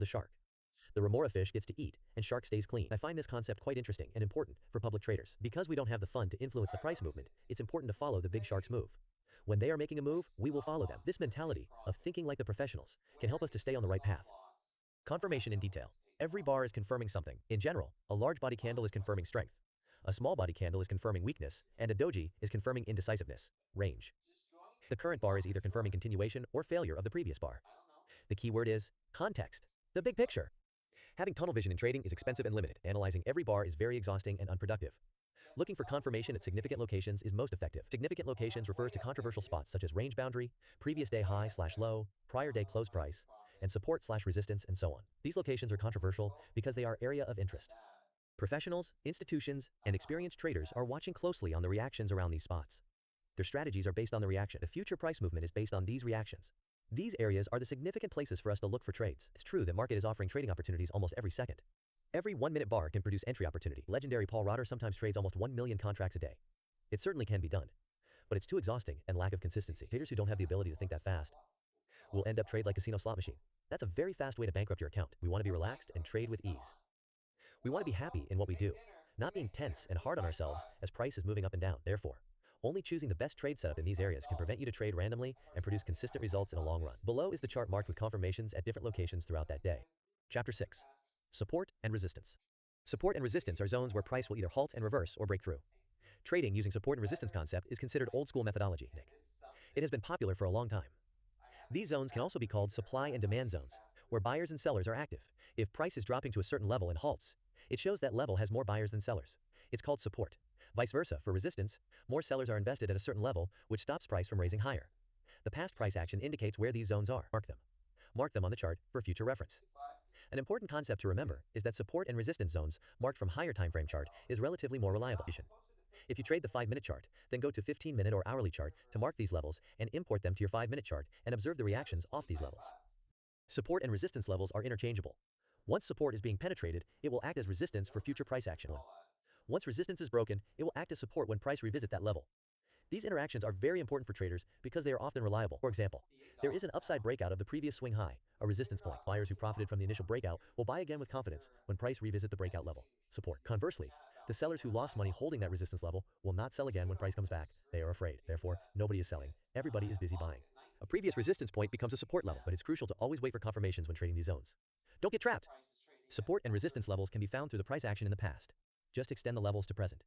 the shark. The remora fish gets to eat, and shark stays clean. I find this concept quite interesting and important for public traders. Because we don't have the fun to influence the price movement, it's important to follow the big sharks move. When they are making a move, we will follow them. This mentality of thinking like the professionals can help us to stay on the right path. Confirmation in detail. Every bar is confirming something. In general, a large body candle is confirming strength. A small body candle is confirming weakness, and a doji is confirming indecisiveness, range. The current bar is either confirming continuation or failure of the previous bar. The key word is context, the big picture. Having tunnel vision in trading is expensive and limited. Analyzing every bar is very exhausting and unproductive. Looking for confirmation at significant locations is most effective. Significant locations refers to controversial spots such as range boundary, previous day high/low, prior day close price, and support/resistance, and so on. These locations are controversial because they are area of interest. Professionals, institutions, and experienced traders are watching closely on the reactions around these spots. Their strategies are based on the reaction. The future price movement is based on these reactions. These areas are the significant places for us to look for trades. It's true that market is offering trading opportunities almost every second. Every 1-minute bar can produce entry opportunity. Legendary Paul Rotter sometimes trades almost 1 million contracts a day. It certainly can be done, but it's too exhausting and lack of consistency. Traders who don't have the ability to think that fast will end up trade like casino slot machine. That's a very fast way to bankrupt your account. We want to be relaxed and trade with ease. We want to be happy in what we do, not being tense and hard on ourselves as price is moving up and down. Therefore, only choosing the best trade setup in these areas can prevent you to trade randomly and produce consistent results in a long run. Below is the chart marked with confirmations at different locations throughout that day. Chapter 6. Support and resistance. Support and resistance are zones where price will either halt and reverse or break through. Trading using support and resistance concept is considered old school methodology. It has been popular for a long time. These zones can also be called supply and demand zones, where buyers and sellers are active. If price is dropping to a certain level and halts, it shows that level has more buyers than sellers. It's called support. Vice versa, for resistance, more sellers are invested at a certain level, which stops price from raising higher. The past price action indicates where these zones are. Mark them. Mark them on the chart for future reference. An important concept to remember is that support and resistance zones marked from higher time frame chart is relatively more reliable. If you trade the 5-minute chart, then go to 15-minute or hourly chart to mark these levels and import them to your 5-minute chart and observe the reactions off these levels. Support and resistance levels are interchangeable. Once support is being penetrated, it will act as resistance for future price action. Once resistance is broken, it will act as support when price revisit that level. These interactions are very important for traders because they are often reliable. For example, there is an upside breakout of the previous swing high, a resistance point. Buyers who profited from the initial breakout will buy again with confidence when price revisit the breakout level. Support. Conversely, the sellers who lost money holding that resistance level will not sell again when price comes back. They are afraid. Therefore, nobody is selling. Everybody is busy buying. A previous resistance point becomes a support level, but it's crucial to always wait for confirmations when trading these zones. Don't get trapped. Support and resistance levels can be found through the price action in the past. Just extend the levels to present.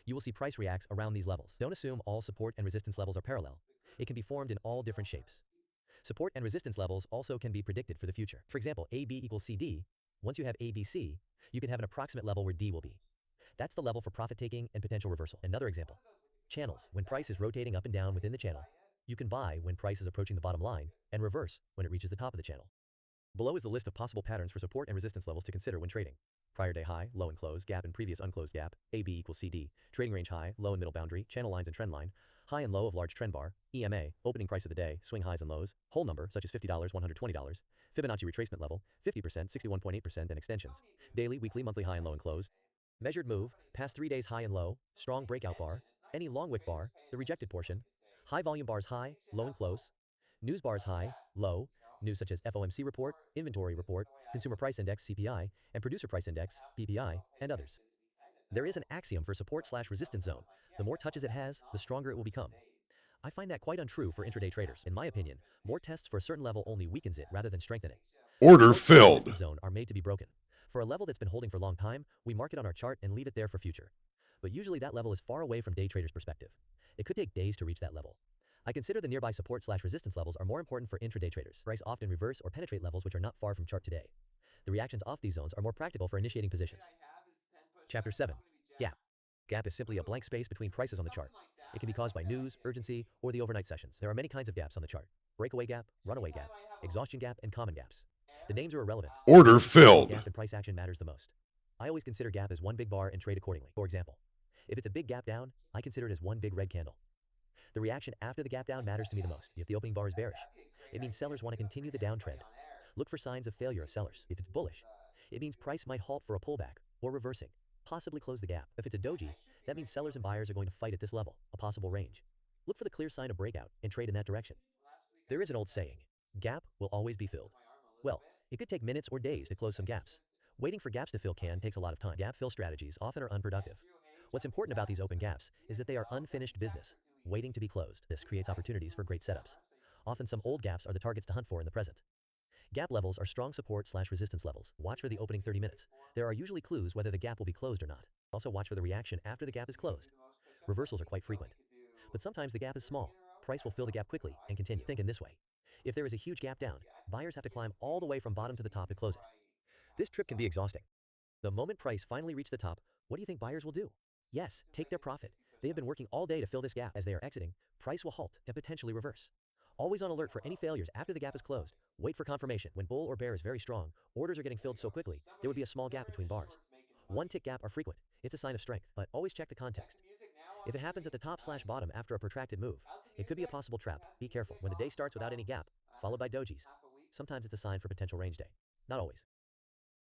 You will see price reacts around these levels. Don't assume all support and resistance levels are parallel. It can be formed in all different shapes. Support and resistance levels also can be predicted for the future. For example, AB equals CD. Once you have ABC, you can have an approximate level where D will be. That's the level for profit taking and potential reversal. Another example. Channels. When price is rotating up and down within the channel, you can buy when price is approaching the bottom line and reverse when it reaches the top of the channel. Below is the list of possible patterns for support and resistance levels to consider when trading. Prior day high, low and close, gap and previous unclosed gap, AB equals CD, trading range high, low and middle boundary, channel lines and trend line, high and low of large trend bar, EMA, opening price of the day, swing highs and lows, whole number such as $50, $120, Fibonacci retracement level, 50%, 61.8% and extensions, daily, weekly, monthly high and low and close, measured move, past 3 days high and low, strong breakout bar, any long wick bar, the rejected portion, high volume bars high, low and close, news bars high, low, news such as FOMC report, inventory report, consumer price index CPI, and producer price index PPI, and others. There is an axiom for support/resistance zone. The more touches it has, the stronger it will become. I find that quite untrue for intraday traders. In my opinion, more tests for a certain level only weakens it rather than strengthen it. Order filled. Resistance zone are made to be broken. For a level that's been holding for a long time, we mark it on our chart and leave it there for future. But usually that level is far away from day traders' perspective. It could take days to reach that level. I consider the nearby support/resistance levels are more important for intraday traders. Price often reverse or penetrate levels which are not far from chart today. The reactions off these zones are more practical for initiating positions. Chapter 7. Gap. Gap is simply a blank space between prices on the chart. It can be caused by news, urgency, or the overnight sessions. There are many kinds of gaps on the chart. Breakaway gap, runaway gap, exhaustion gap, and common gaps. The names are irrelevant. Order filled. Gap and price action matters the most. I always consider gap as one big bar and trade accordingly. For example, if it's a big gap down, I consider it as one big red candle. The reaction after the gap down matters to me the most. If the opening bar is bearish, it means sellers want to continue the downtrend. Look for signs of failure of sellers. If it's bullish, it means price might halt for a pullback or reversing, possibly close the gap. If it's a doji, that means sellers and buyers are going to fight at this level, a possible range. Look for the clear sign of breakout and trade in that direction. There is an old saying, gap will always be filled. Well, It could take minutes or days to close some gaps. Waiting for gaps to fill takes a lot of time. Gap fill strategies often are unproductive. What's important about these open gaps is that they are unfinished business, waiting to be closed. This creates opportunities for great setups. Often some old gaps are the targets to hunt for in the present. Gap levels are strong support/resistance levels. Watch for the opening 30 minutes. There are usually clues whether the gap will be closed or not. Also watch for the reaction after the gap is closed. Reversals are quite frequent. But sometimes the gap is small. Price will fill the gap quickly and continue. Think in this way. If there is a huge gap down, buyers have to climb all the way from bottom to the top to close it. This trip can be exhausting. The moment price finally reaches the top, what do you think buyers will do? Yes, take their profit. They have been working all day to fill this gap. As they are exiting, price will halt and potentially reverse. Always on alert for any failures after the gap is closed. Wait for confirmation. When bull or bear is very strong, orders are getting filled so quickly, there would be a small gap between bars. One tick gap are frequent. It's a sign of strength, but always check the context. If it happens at the top/bottom after a protracted move, it could be a possible trap. Be careful. When the day starts without any gap, followed by dojis, sometimes it's a sign for potential range day. Not always.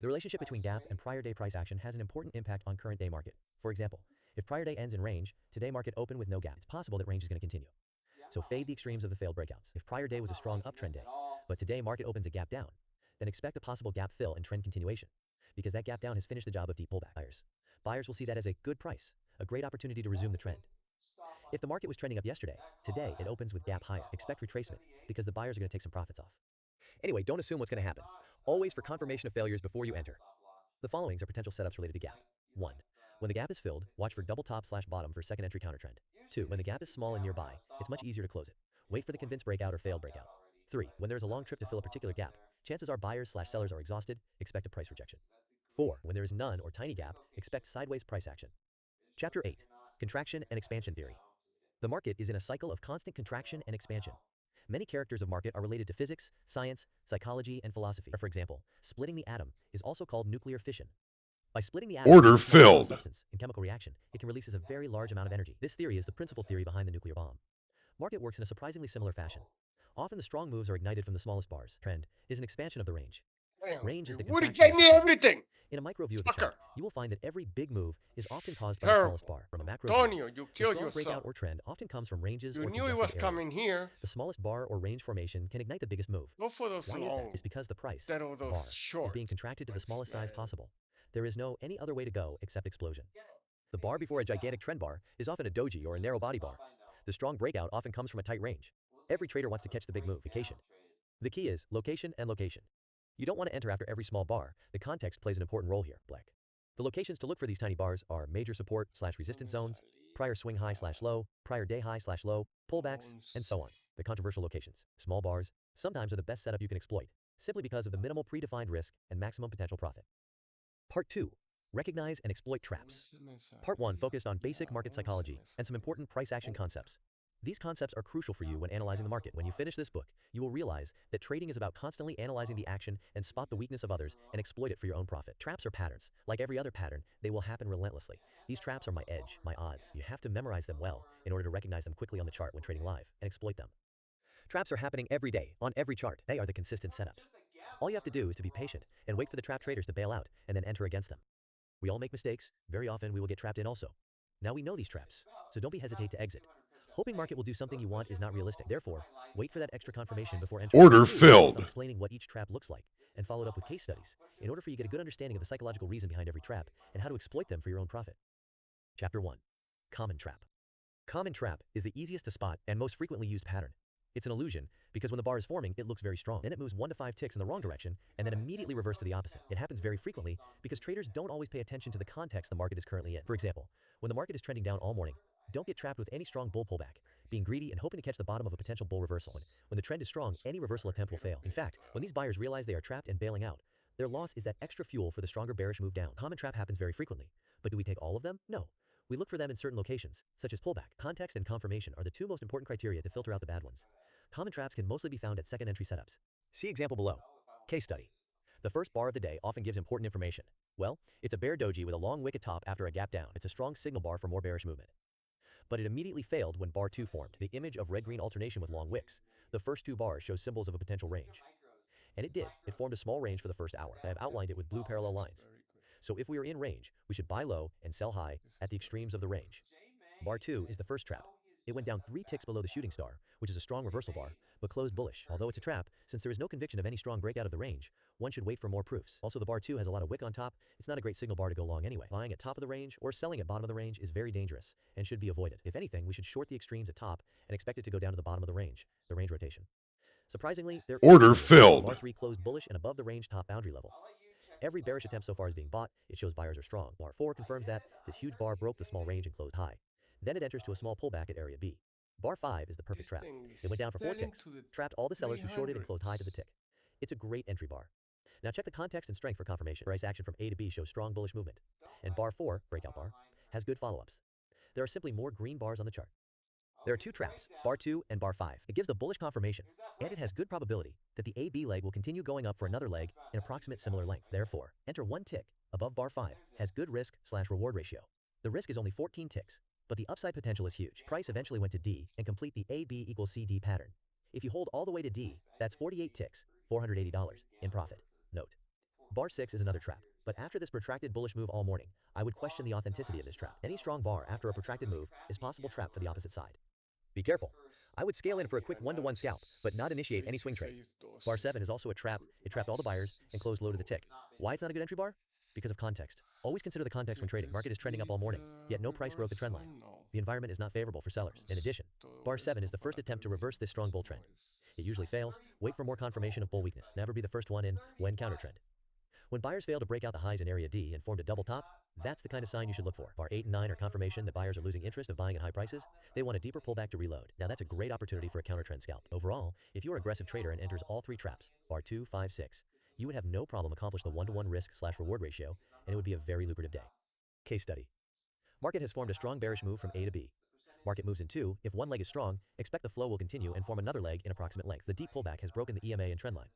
The relationship between gap and prior day price action has an important impact on current day market. For example, if prior day ends in range, today market open with no gap, it's possible that range is going to continue. So fade the extremes of the failed breakouts. If prior day was a strong uptrend day, but today market opens a gap down, then expect a possible gap fill and trend continuation, because that gap down has finished the job of deep pullback. Buyers will see that as a good price, a great opportunity to resume the trend. If the market was trending up yesterday, today it opens with gap higher. Expect retracement, because the buyers are going to take some profits off. Anyway, don't assume what's going to happen. Always for confirmation of failures before you enter. The followings are potential setups related to gap. 1. When the gap is filled, watch for double top/bottom for second entry counter trend. 2. When the gap is small and nearby, it's much easier to close it. Wait for the convinced breakout or failed breakout. 3. When there is a long trip to fill a particular gap, chances are buyers/sellers are exhausted, expect a price rejection. 4. When there is none or tiny gap, expect sideways price action. Chapter 8. Contraction and expansion theory. The market is in a cycle of constant contraction and expansion. Many characters of market are related to physics, science, psychology, and philosophy. For example, splitting the atom is also called nuclear fission. By splitting the atom Order into a small filled. substance in chemical reaction, it can release a very large amount of energy. This theory is the principal theory behind the nuclear bomb. Market works in a surprisingly similar fashion. Often the strong moves are ignited from the smallest bars. Trend is an expansion of the range. Damn, Range is the Woody contraction gave of the me trend. everything. In a micro view of the Sucker. chart, you will find that every big move is often caused by the smallest bar. From a macro view, Antonio, you the killed strong breakout yourself. or trend often comes from ranges You or knew it congested was areas. coming here. The smallest bar or range formation can ignite the biggest move. Go for those Why is that? long It's because the price, instead of those bar, short. is being contracted to the smallest size man. possible. There is no any other way to go except explosion. The bar before a gigantic trend bar is often a doji or a narrow body bar. The strong breakout often comes from a tight range. Every trader wants to catch the big move, vacation. The key is location and location. You don't want to enter after every small bar. The context plays an important role here. Black. The locations to look for these tiny bars are major support/resistance zones, prior swing high/low, prior day high/low, pullbacks, and so on. The controversial locations, small bars, sometimes are the best setup you can exploit, simply because of the minimal predefined risk and maximum potential profit. Part 2. Recognize and exploit traps. Part 1 focused on basic market psychology and some important price action concepts. These concepts are crucial for you when analyzing the market. When you finish this book, you will realize that trading is about constantly analyzing the action and spot the weakness of others and exploit it for your own profit. Traps are patterns. Like every other pattern, they will happen relentlessly. These traps are my edge, my odds. You have to memorize them well in order to recognize them quickly on the chart when trading live and exploit them. Traps are happening every day, on every chart. They are the consistent setups. All you have to do is to be patient and wait for the trap traders to bail out and then enter against them. We all make mistakes. Very often we will get trapped in also. Now we know these traps, so don't be hesitate to exit. Hoping market will do something you want is not realistic. Therefore, wait for that extra confirmation before entering. Order Part 2 focused on filled. explaining what each trap looks like and followed up with case studies in order for you to get a good understanding of the psychological reason behind every trap and how to exploit them for your own profit. Chapter 1. Common trap. Common trap is the easiest to spot and most frequently used pattern. It's an illusion because when the bar is forming, it looks very strong. Then it moves 1 to 5 ticks in the wrong direction and then immediately reverses to the opposite. It happens very frequently because traders don't always pay attention to the context the market is currently in. For example, when the market is trending down all morning, don't get trapped with any strong bull pullback, being greedy and hoping to catch the bottom of a potential bull reversal. When the trend is strong, any reversal attempt will fail. In fact, when these buyers realize they are trapped and bailing out, their loss is that extra fuel for the stronger bearish move down. Common trap happens very frequently, but do we take all of them? No. We look for them in certain locations, such as pullback. Context and confirmation are the two most important criteria to filter out the bad ones. Common traps can mostly be found at second entry setups. See example below. Case study. The first bar of the day often gives important information. Well, it's a bear doji with a long wick at top after a gap down. It's a strong signal bar for more bearish movement. But it immediately failed when bar 2 formed. The image of red-green alternation with long wicks. The first two bars show symbols of a potential range. And it did. It formed a small range for the first hour. I have outlined it with blue parallel lines. So if we are in range, we should buy low and sell high at the extremes of the range. Bar 2 is the first trap. It went down 3 ticks below the shooting star, which is a strong reversal bar, but closed bullish. Although it's a trap, since there is no conviction of any strong breakout of the range, one should wait for more proofs. Also, the bar 2 has a lot of wick on top. It's not a great signal bar to go long anyway. Buying at top of the range or selling at bottom of the range is very dangerous and should be avoided. If anything, we should short the extremes at top and expect it to go down to the bottom of the range rotation. Surprisingly, there Order bar filled. 3 closed bullish and above the range top boundary level. Every bearish attempt so far is being bought. It shows buyers are strong. Bar 4 confirms that this huge bar broke the small range and closed high. Then it enters to a small pullback at area B. Bar 5 is the perfect trap. It went down for 4 ticks, trapped all the sellers who shorted and closed high to the tick. It's a great entry bar. Now check the context and strength for confirmation. Price action from A to B shows strong bullish movement. And bar 4, breakout bar, has good follow-ups. There are simply more green bars on the chart. There are two traps, bar 2 and bar 5. It gives the bullish confirmation, and it has good probability that the AB leg will continue going up for another leg in approximate similar length. Therefore, enter one tick above bar 5 has good risk/reward ratio. The risk is only 14 ticks, but the upside potential is huge. Price eventually went to D and complete the AB equals CD pattern. If you hold all the way to D, that's 48 ticks, $480 in profit. Note, bar 6 is another trap, but after this protracted bullish move all morning, I would question the authenticity of this trap. Any strong bar after a protracted move is possible trap for the opposite side. Be careful. I would scale in for a quick 1-to-1 scalp, but not initiate any swing trade. Bar 7 is also a trap. It trapped all the buyers and closed low to the tick. Why it's not a good entry bar? Because of context. Always consider the context when trading. Market is trending up all morning, yet no price broke the trend line. The environment is not favorable for sellers. In addition, bar 7 is the first attempt to reverse this strong bull trend. It usually fails. Wait for more confirmation of bull weakness. Never be the first one in when counter trend. When buyers fail to break out the highs in area D and formed a double top, that's the kind of sign you should look for. Bar 8 and 9 are confirmation that buyers are losing interest of buying at high prices. They want a deeper pullback to reload. Now that's a great opportunity for a counter trend scalp. Overall, if you're an aggressive trader and enters all three traps, bar 2, 5, 6, you would have no problem accomplish the 1-to-1 risk/reward ratio, and it would be a very lucrative day. Case study. Market has formed a strong bearish move from A to B. Market moves in 2. If one leg is strong, expect the flow will continue and form another leg in approximate length. The deep pullback has broken the EMA and trend line.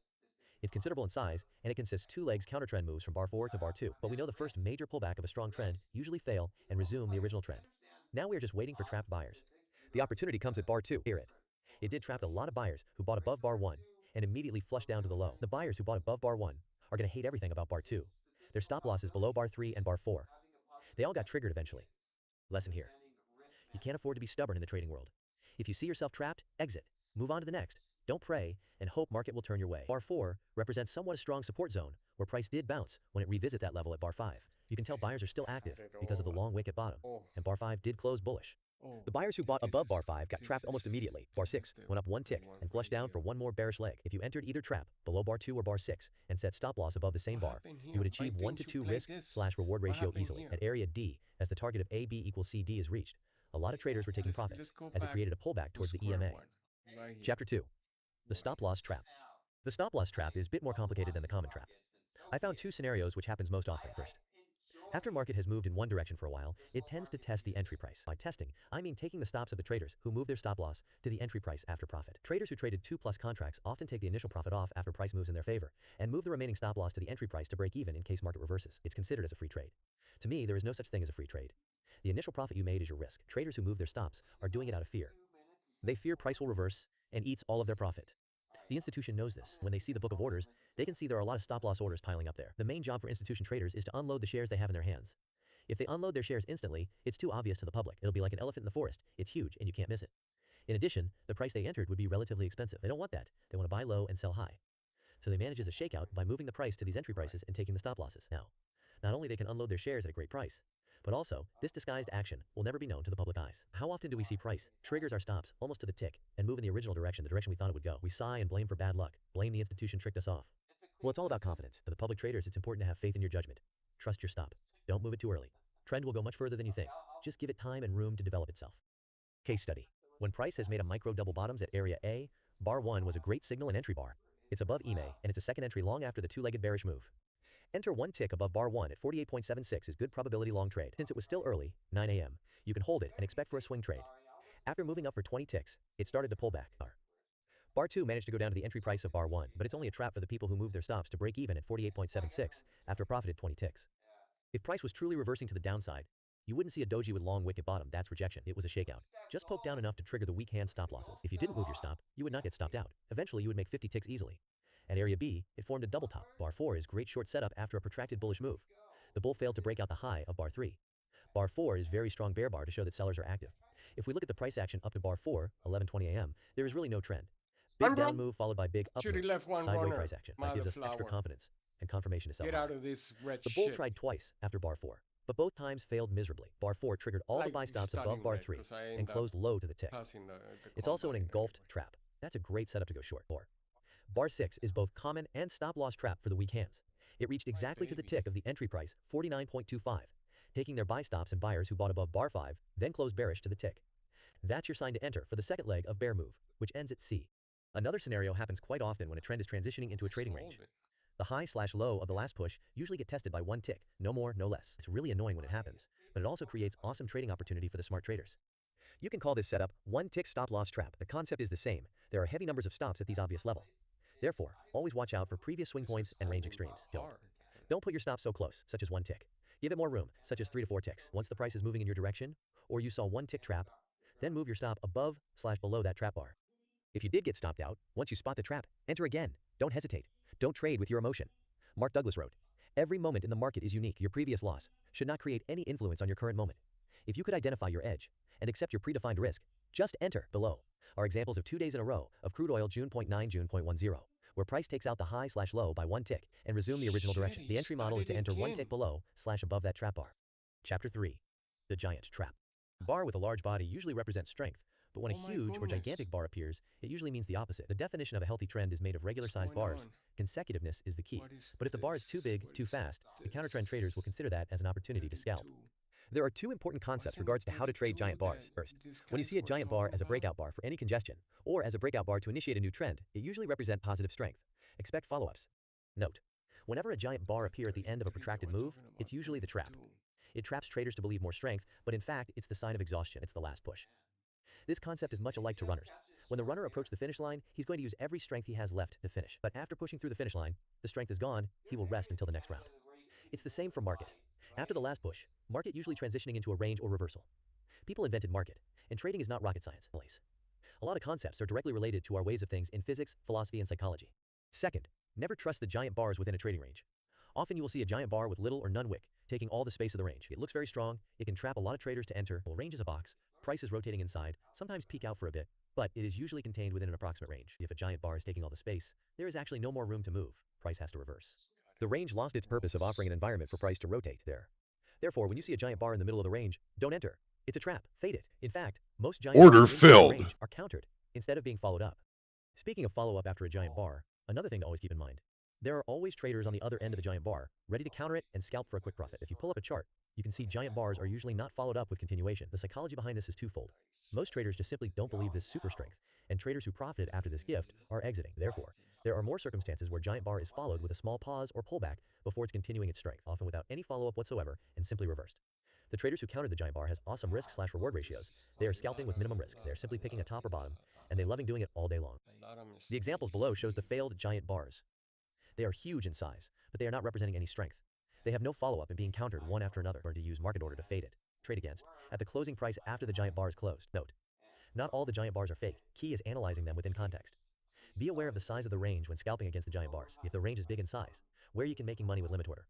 It's considerable in size, and it consists 2 legs counter-trend moves from bar 4 to bar 2. But we know the first major pullback of a strong trend usually fail and resume the original trend. Now we are just waiting for trapped buyers. The opportunity comes at bar 2. Hear it. It did trap a lot of buyers who bought above bar 1 and immediately flushed down to the low. The buyers who bought above bar 1 are going to hate everything about bar 2. Their stop loss is below bar 3 and bar 4. They all got triggered eventually. Lesson here. You can't afford to be stubborn in the trading world. If you see yourself trapped, exit. Move on to the next. Don't pray and hope market will turn your way. Bar 4 represents somewhat a strong support zone where price did bounce when it revisit that level at bar 5. You can tell buyers are still active because of the long wick at bottom, and bar 5 did close bullish. The buyers who bought above bar 5 got trapped almost immediately. Bar 6 went up one tick and flushed down for one more bearish leg. If you entered either trap below bar 2 or bar 6 and set stop loss above the same bar, you would achieve 1-to-2 risk/reward ratio easily. At area D, as the target of AB equals CD is reached, a lot of traders were taking profits as it created a pullback towards the EMA. Chapter 2. The stop loss trap. The stop loss trap is a bit more complicated than the common trap. I found 2 scenarios which happens most often. First, after market has moved in one direction for a while, it tends to test the entry price. By testing, I mean taking the stops of the traders who move their stop loss to the entry price after profit. Traders who traded 2+ contracts often take the initial profit off after price moves in their favor and move the remaining stop loss to the entry price to break even in case market reverses. It's considered as a free trade. To me, there is no such thing as a free trade. The initial profit you made is your risk. Traders who move their stops are doing it out of fear. They fear price will reverse and eats all of their profit. The institution knows this. When they see the book of orders, they can see there are a lot of stop loss orders piling up there. The main job for institution traders is to unload the shares they have in their hands. If they unload their shares instantly, it's too obvious to the public. It'll be like an elephant in the forest. It's huge and you can't miss it. In addition, the price they entered would be relatively expensive. They don't want that. They want to buy low and sell high. So they manage as a shakeout by moving the price to these entry prices and taking the stop losses. Now, not only they can unload their shares at a great price, but also, this disguised action will never be known to the public eyes. How often do we see price triggers our stops almost to the tick and move in the original direction, the direction we thought it would go? We sigh and blame for bad luck, blame the institution tricked us off. Well, it's all about confidence. For the public traders, it's important to have faith in your judgment. Trust your stop. Don't move it too early. Trend will go much further than you think. Just give it time and room to develop itself. Case study. When price has made a micro double bottoms at area A, bar 1 was a great signal and entry bar. It's above EMA, and it's a second entry long after the two-legged bearish move. Enter one tick above bar 1 at 48.76 is good probability long trade. Since it was still early, 9 a.m., you can hold it and expect for a swing trade. After moving up for 20 ticks, it started to pull back. Bar 2 managed to go down to the entry price of bar 1, but it's only a trap for the people who move their stops to break even at 48.76 after profited 20 ticks. If price was truly reversing to the downside, you wouldn't see a doji with long wick at bottom. That's rejection. It was a shakeout. Just poke down enough to trigger the weak hand stop losses. If you didn't move your stop, you would not get stopped out. Eventually, you would make 50 ticks easily. At area B, it formed a double top. Bar 4 is great short setup after a protracted bullish move. The bull failed to break out the high of bar 3. Bar 4 is very strong bear bar to show that sellers are active. If we look at the price action up to bar 4, 11:20 a.m., there is really no trend. Big down move followed by big up To the move, left one sideways runner. price action. That Mother gives us extra flower. confidence and confirmation to sell Get higher. out of this red The bull shit. tried twice after bar 4, but both times failed miserably. Bar 4 triggered all the Like buy stops above studying bar red 3 because I and end up closed low to the tick. passing the It's also an combine engulfed anyway. trap. That's a great setup to go short. Bar 6 is both common and stop loss trap for the weak hands. It reached exactly to the tick of the entry price, 49.25, taking their buy stops and buyers who bought above bar 5, then closed bearish to the tick. That's your sign to enter for the second leg of bear move, which ends at C. Another scenario happens quite often when a trend is transitioning into a trading range. The high/low of the last push usually get tested by one tick, no more, no less. It's really annoying when it happens, but it also creates awesome trading opportunity for the smart traders. You can call this setup one tick stop loss trap. The concept is the same. There are heavy numbers of stops at these obvious level. Therefore, always watch out for previous swing points and range extremes. Don't put your stop so close, such as one tick. Give it more room, such as 3 to 4 ticks. Once the price is moving in your direction, or you saw one tick trap, then move your stop above/below that trap bar. If you did get stopped out, once you spot the trap, enter again. Don't hesitate. Don't trade with your emotion. Mark Douglas wrote, "Every moment in the market is unique. Your previous loss should not create any influence on your current moment. If you could identify your edge and accept your predefined risk, just enter." Below are examples of 2 days in a row of crude oil June.9 June.10, where price takes out the high/low by one tick and resume the original direction. The entry model is to enter one tick below/above that trap bar. Chapter 3. The Giant Trap. Bar with a large body usually represents strength, but when a huge or gigantic bar appears, it usually means the opposite. The definition of a healthy trend is made of regular sized bars. Consecutiveness is the key. But if the bar is too big, too fast, the counter-trend traders will consider that as an opportunity to scalp. There are two important concepts regards to how to trade giant bars. First, when you see a giant bar as a breakout bar for any congestion, or as a breakout bar to initiate a new trend, it usually represents positive strength. Expect follow-ups. Note, whenever a giant bar appears at the end of a protracted move, it's usually the trap. It traps traders to believe more strength, but in fact, it's the sign of exhaustion. It's the last push. This concept is much alike to runners. When the runner approaches the finish line, he's going to use every strength he has left to finish. But after pushing through the finish line, the strength is gone, he will rest until the next round. It's the same for market. After the last push, market usually transitioning into a range or reversal. People invented market, and trading is not rocket science. A lot of concepts are directly related to our ways of things in physics, philosophy, and psychology. Second, never trust the giant bars within a trading range. Often you will see a giant bar with little or none wick, taking all the space of the range. It looks very strong, it can trap a lot of traders to enter. Well, range is a box, price is rotating inside, sometimes peak out for a bit, but it is usually contained within an approximate range. If a giant bar is taking all the space, there is actually no more room to move, price has to reverse. The range lost its purpose of offering an environment for price to rotate there. Therefore, when you see a giant bar in the middle of the range, don't enter. It's a trap, fade it. In fact, most giant Order bars in the filled. range are countered, instead of being followed up. Speaking of follow-up after a giant bar, another thing to always keep in mind. There are always traders on the other end of the giant bar, ready to counter it and scalp for a quick profit. If you pull up a chart, you can see giant bars are usually not followed up with continuation. The psychology behind this is twofold. Most traders just simply don't believe this super strength, and traders who profited after this gift are exiting. Therefore, there are more circumstances where giant bar is followed with a small pause or pullback before it's continuing its strength, often without any follow-up whatsoever and simply reversed. The traders who countered the giant bar has awesome risk/reward ratios. They are scalping with minimum risk. They are simply picking a top or bottom, and they loving doing it all day long. The examples below shows the failed giant bars. They are huge in size, but they are not representing any strength. They have no follow-up and being countered one after another or to use market order to fade it, trade against, at the closing price after the giant bar is closed. Note, not all the giant bars are fake. Key is analyzing them within context. Be aware of the size of the range when scalping against the giant bars. If the range is big in size, where you can making money with limit order,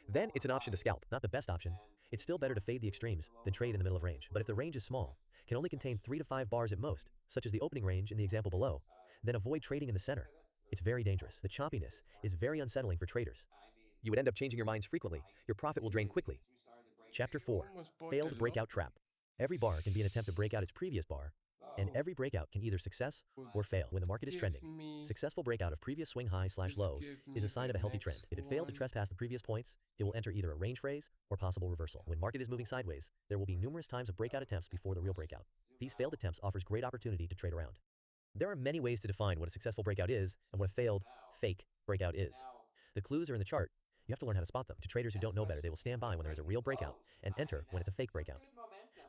then it's an option to scalp, not the best option. It's still better to fade the extremes than trade in the middle of range. But if the range is small, can only contain 3 to 5 bars at most, such as the opening range in the example below, then avoid trading in the center. It's very dangerous. The choppiness is very unsettling for traders. You would end up changing your minds frequently. Your profit will drain quickly. Chapter 4. Failed Breakout Trap. Every bar can be an attempt to break out its previous bar, and every breakout can either success or fail when the market is trending. Successful breakout of previous swing highs/lows is a sign of a healthy trend. If it failed to trespass the previous points, it will enter either a range phrase or possible reversal. When market is moving sideways, there will be numerous times of breakout attempts before the real breakout. These failed attempts offers great opportunity to trade around. There are many ways to define what a successful breakout is and what a failed, fake breakout is. The clues are in the chart. You have to learn how to spot them. To traders who don't know better, they will stand by when there is a real breakout and enter when it's a fake breakout.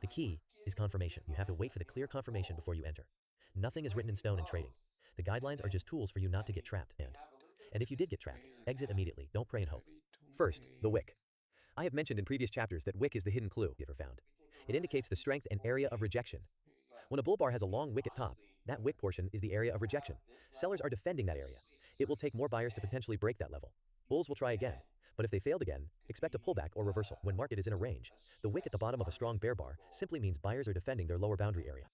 The key is confirmation. You have to wait for the clear confirmation before you enter. Nothing is written in stone in trading. The guidelines are just tools for you not to get trapped. And if you did get trapped, exit immediately. Don't pray and hope. First, the wick. I have mentioned in previous chapters that wick is the hidden clue you ever found. It indicates the strength and area of rejection. When a bull bar has a long wick at top, that wick portion is the area of rejection. Sellers are defending that area. It will take more buyers to potentially break that level. Bulls will try again, but if they failed again, expect a pullback or reversal. When market is in a range, the wick at the bottom of a strong bear bar simply means buyers are defending their lower boundary area.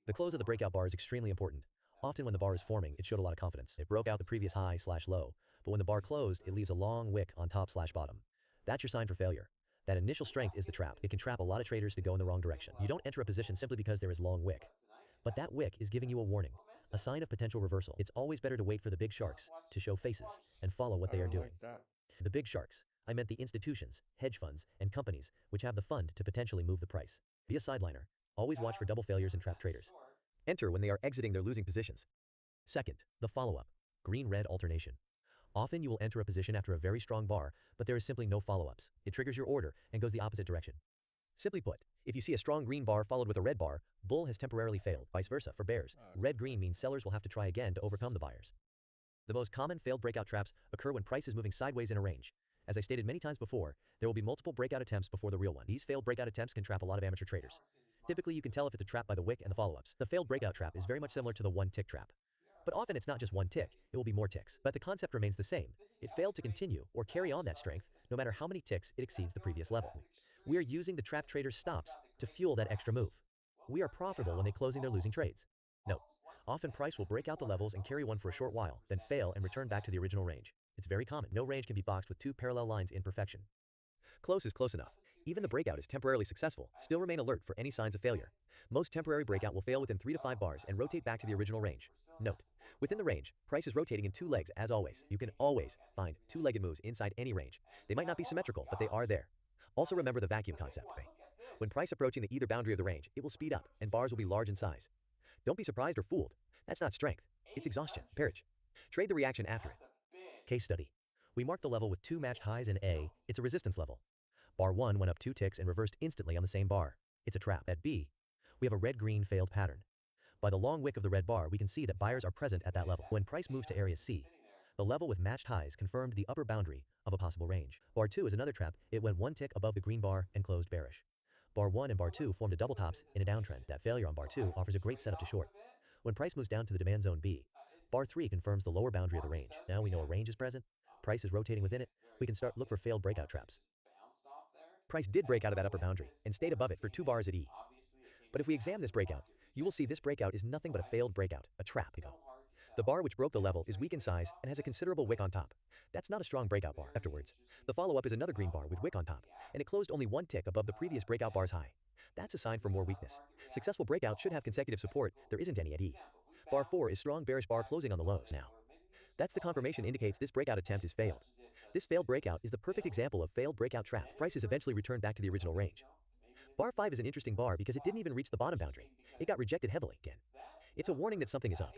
The close of the breakout bar is extremely important. Often when the bar is forming, it showed a lot of confidence. It broke out the previous high/low, but when the bar closed, it leaves a long wick on top/bottom. That's your sign for failure. That initial strength is the trap. It can trap a lot of traders to go in the wrong direction. You don't enter a position simply because there is long wick. But that wick is giving you a warning, a sign of potential reversal. It's always better to wait for the big sharks to show faces and follow what they are I doing. like that. The big sharks, I meant the institutions, hedge funds, and companies which have the fund to potentially move the price. Be a sideliner. Always watch for double failures and trap traders. Enter when they are exiting their losing positions. Second, the follow-up. Green-red alternation. Often you will enter a position after a very strong bar, but there is simply no follow-ups. It triggers your order and goes the opposite direction. Simply put, if you see a strong green bar followed with a red bar, bull has temporarily failed. Vice versa for bears. Red-green means sellers will have to try again to overcome the buyers. The most common failed breakout traps occur when price is moving sideways in a range. As I stated many times before, there will be multiple breakout attempts before the real one. These failed breakout attempts can trap a lot of amateur traders. Typically, you can tell if it's a trap by the wick and the follow-ups. The failed breakout trap is very much similar to the one-tick trap. But often it's not just one tick, it will be more ticks. But the concept remains the same. It failed to continue or carry on that strength, no matter how many ticks it exceeds the previous level. We are using the trap traders' stops to fuel that extra move. We are profitable when they closing their losing trades. Note, often price will break out the levels and carry one for a short while, then fail and return back to the original range. It's very common. No range can be boxed with two parallel lines in perfection. Close is close enough. Even the breakout is temporarily successful. Still remain alert for any signs of failure. Most temporary breakout will fail within 3 to 5 bars and rotate back to the original range. Note, within the range, price is rotating in 2 legs as always. You can always find 2-legged moves inside any range. They might not be symmetrical, but they are there. Also remember the vacuum concept. When price approaching the either boundary of the range, it will speed up and bars will be large in size. Don't be surprised or fooled. That's not strength. It's exhaustion. Parage. Trade the reaction after it. Case study. We marked the level with 2 matched highs in A. It's a resistance level. Bar 1 went up 2 ticks and reversed instantly on the same bar. It's a trap. At B, we have a red-green failed pattern. By the long wick of the red bar, we can see that buyers are present at that level. When price moves to area C, the level with matched highs confirmed the upper boundary of a possible range. Bar 2 is another trap. It went 1 tick above the green bar and closed bearish. Bar 1 and bar 2 formed a double tops in a downtrend. That failure on bar 2 offers a great setup to short. When price moves down to the demand zone B, bar 3 confirms the lower boundary of the range. Now we know a range is present. Price is rotating within it. We can start look for failed breakout traps. Price did break out of that upper boundary and stayed above it for 2 bars at E. But if we examine this breakout, you will see this breakout is nothing but a failed breakout, a trap. The bar which broke the level is weak in size and has a considerable wick on top. That's not a strong breakout bar. Afterwards, the follow-up is another green bar with wick on top, and it closed only 1 tick above the previous breakout bar's high. That's a sign for more weakness. Successful breakout should have consecutive support. There isn't any at E. Bar 4 is strong bearish bar closing on the lows now. That's the confirmation indicates this breakout attempt is failed. This failed breakout is the perfect example of failed breakout trap. Prices eventually returned back to the original range. Bar 5 is an interesting bar because it didn't even reach the bottom boundary. It got rejected heavily again. It's a warning that something is up.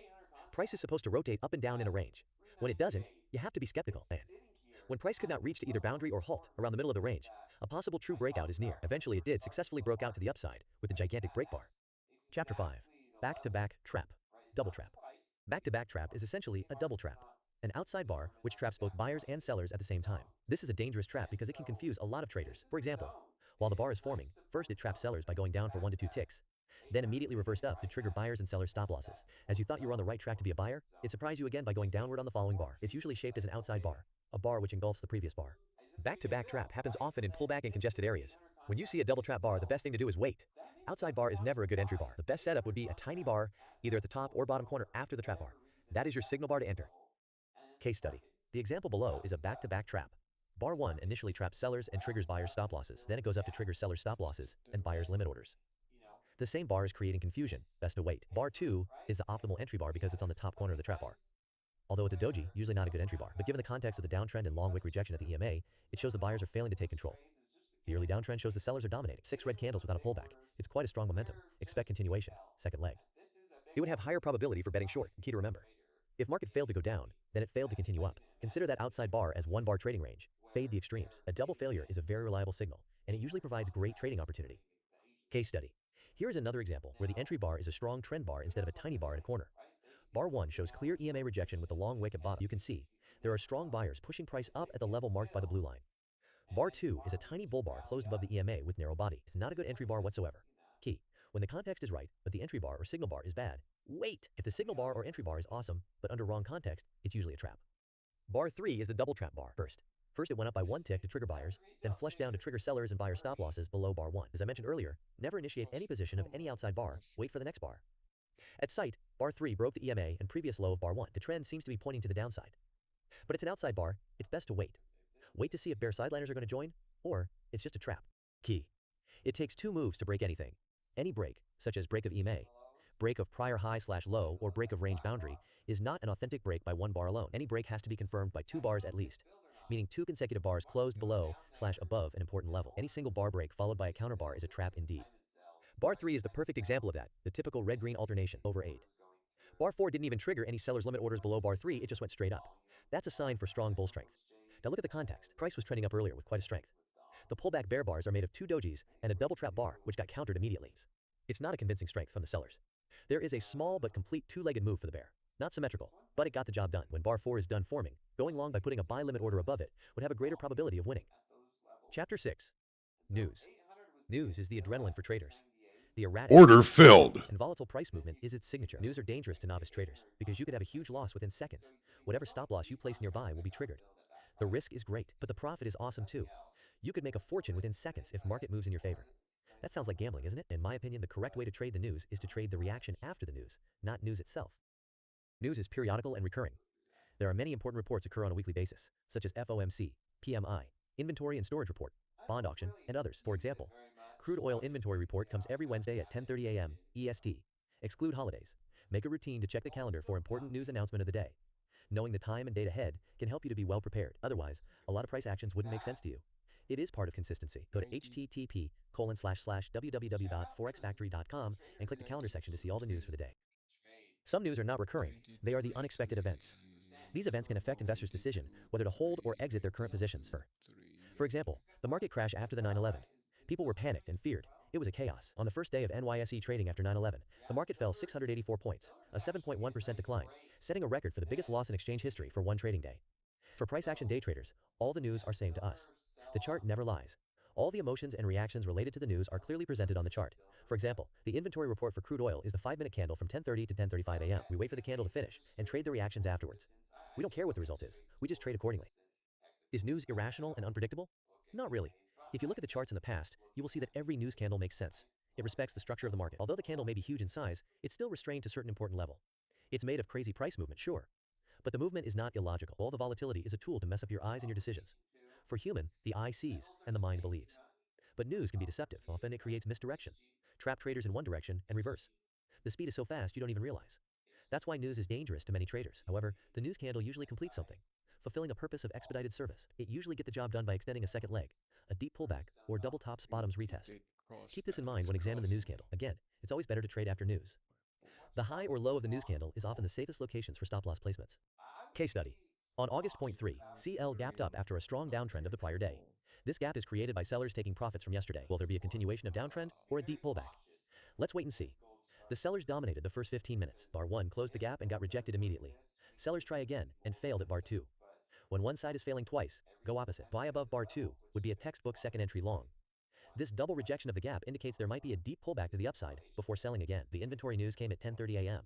Price is supposed to rotate up and down in a range. When it doesn't, you have to be skeptical. And when price could not reach to either boundary or halt around the middle of the range, a possible true breakout is near. Eventually it did successfully broke out to the upside with a gigantic break bar. Chapter 5. Back-to-back trap. Double trap. Back-to-back trap is essentially a double trap. An outside bar which traps both buyers and sellers at the same time. This is a dangerous trap because it can confuse a lot of traders. For example, while the bar is forming, first it traps sellers by going down for 1 to 2 ticks. Then immediately reversed up to trigger buyers and sellers stop losses. As you thought you were on the right track to be a buyer, it surprised you again by going downward on the following bar. It's usually shaped as an outside bar, a bar which engulfs the previous bar. Back-to-back trap happens often in pullback and congested areas. When you see a double trap bar, the best thing to do is wait. Outside bar is never a good entry bar. The best setup would be a tiny bar, either at the top or bottom corner after the trap bar. That is your signal bar to enter. Case study. The example below is a back-to-back trap. Bar 1 initially traps sellers and triggers buyers' stop losses. Then it goes up to trigger sellers' stop losses and buyers' limit orders. The same bar is creating confusion. Best to wait. Bar 2 is the optimal entry bar because it's on the top corner of the trap bar. Although at the doji, usually not a good entry bar, but given the context of the downtrend and long wick rejection at the EMA, it shows the buyers are failing to take control. The early downtrend shows the sellers are dominating. 6 red candles without a pullback. It's quite a strong momentum. Expect continuation. Second leg. It would have higher probability for betting short. Key to remember. If market failed to go down, then it failed to continue up. Consider that outside bar as 1 bar trading range. Fade the extremes. A double failure is a very reliable signal, and it usually provides great trading opportunity. Case study. Here is another example where the entry bar is a strong trend bar instead of a tiny bar in a corner. Bar 1 shows clear EMA rejection with the long wick at bottom. You can see there are strong buyers pushing price up at the level marked by the blue line. Bar 2 is a tiny bull bar closed above the EMA with narrow body. It's not a good entry bar whatsoever. Key. When the context is right, but the entry bar or signal bar is bad, wait! If the signal bar or entry bar is awesome, but under wrong context, it's usually a trap. Bar 3 is the double trap bar. First it went up by 1 tick to trigger buyers, then flushed down to trigger sellers and buyer stop losses below bar 1. As I mentioned earlier, never initiate any position of any outside bar, wait for the next bar. At sight, bar 3 broke the EMA and previous low of bar 1. The trend seems to be pointing to the downside. But it's an outside bar, it's best to wait. Wait to see if bear sideliners are going to join, or it's just a trap. Key. It takes 2 moves to break anything. Any break, such as break of EMA, break of prior high/low, or break of range boundary, is not an authentic break by 1 bar alone. Any break has to be confirmed by 2 bars at least, meaning 2 consecutive bars closed below/above an important level. Any single bar break followed by a counterbar is a trap indeed. Bar 3 is the perfect example of that, the typical red-green alternation over 8. Bar 4 didn't even trigger any seller's limit orders below bar 3, it just went straight up. That's a sign for strong bull strength. Now look at the context. Price was trending up earlier with quite a strength. The pullback bear bars are made of 2 dojis and a double trap bar, which got countered immediately. It's not a convincing strength from the sellers. There is a small but complete 2-legged move for the bear. Not symmetrical, but it got the job done. When bar 4 is done forming, going long by putting a buy limit order above it would have a greater probability of winning. Chapter 6. News. News is the adrenaline for traders. The erratic, Order filled. and volatile price movement is its signature. News are dangerous to novice traders because you could have a huge loss within seconds. Whatever stop loss you place nearby will be triggered. The risk is great, but the profit is awesome too. You could make a fortune within seconds if market moves in your favor. That sounds like gambling, isn't it? In my opinion, the correct way to trade the news is to trade the reaction after the news, not news itself. News is periodical and recurring. There are many important reports occur on a weekly basis, such as FOMC, PMI, inventory and storage report, bond auction, and others. For example, crude oil inventory report comes every Wednesday at 10:30 a.m. EST. Exclude holidays. Make a routine to check the calendar for important news announcement of the day. Knowing the time and date ahead can help you to be well prepared. Otherwise, a lot of price actions wouldn't make sense to you. It is part of consistency. Go to http://www.forexfactory.com and click the calendar section to see all the news for the day. Some news are not recurring. They are the unexpected events. These events can affect investors' decision whether to hold or exit their current positions. For example, the market crash after the 9/11. People were panicked and feared. It was a chaos. On the first day of NYSE trading after 9/11, the market fell 684 points, a 7.1% decline, setting a record for the biggest loss in exchange history for one trading day. For price action day traders, all the news are same to us. The chart never lies. All the emotions and reactions related to the news are clearly presented on the chart. For example, the inventory report for crude oil is the 5-minute candle from 10:30 to 10:35 a.m. We wait for the candle to finish and trade the reactions afterwards. We don't care what the result is. We just trade accordingly. Is news irrational and unpredictable? Not really. If you look at the charts in the past, you will see that every news candle makes sense. It respects the structure of the market. Although the candle may be huge in size, it's still restrained to a certain important level. It's made of crazy price movement, sure. But the movement is not illogical. All the volatility is a tool to mess up your eyes and your decisions. For human, the eye sees and the mind believes. But news can be deceptive. Often it creates misdirection. Trap traders in one direction and reverse. The speed is so fast you don't even realize. That's why news is dangerous to many traders. However, the news candle usually completes something, fulfilling a purpose of expedited service. It usually gets the job done by extending a second leg, a deep pullback, or double tops bottoms retest. Keep this in mind when examining the news candle. Again, it's always better to trade after news. The high or low of the news candle is often the safest locations for stop loss placements. Case study. On August.3, CL gapped up after a strong downtrend of the prior day. This gap is created by sellers taking profits from yesterday. Will there be a continuation of downtrend or a deep pullback? Let's wait and see. The sellers dominated the first 15 minutes. Bar 1 closed the gap and got rejected immediately. Sellers try again and failed at bar 2. When one side is failing twice, go opposite. Buy above bar 2 would be a textbook second entry long. This double rejection of the gap indicates there might be a deep pullback to the upside before selling again. The inventory news came at 10:30 a.m.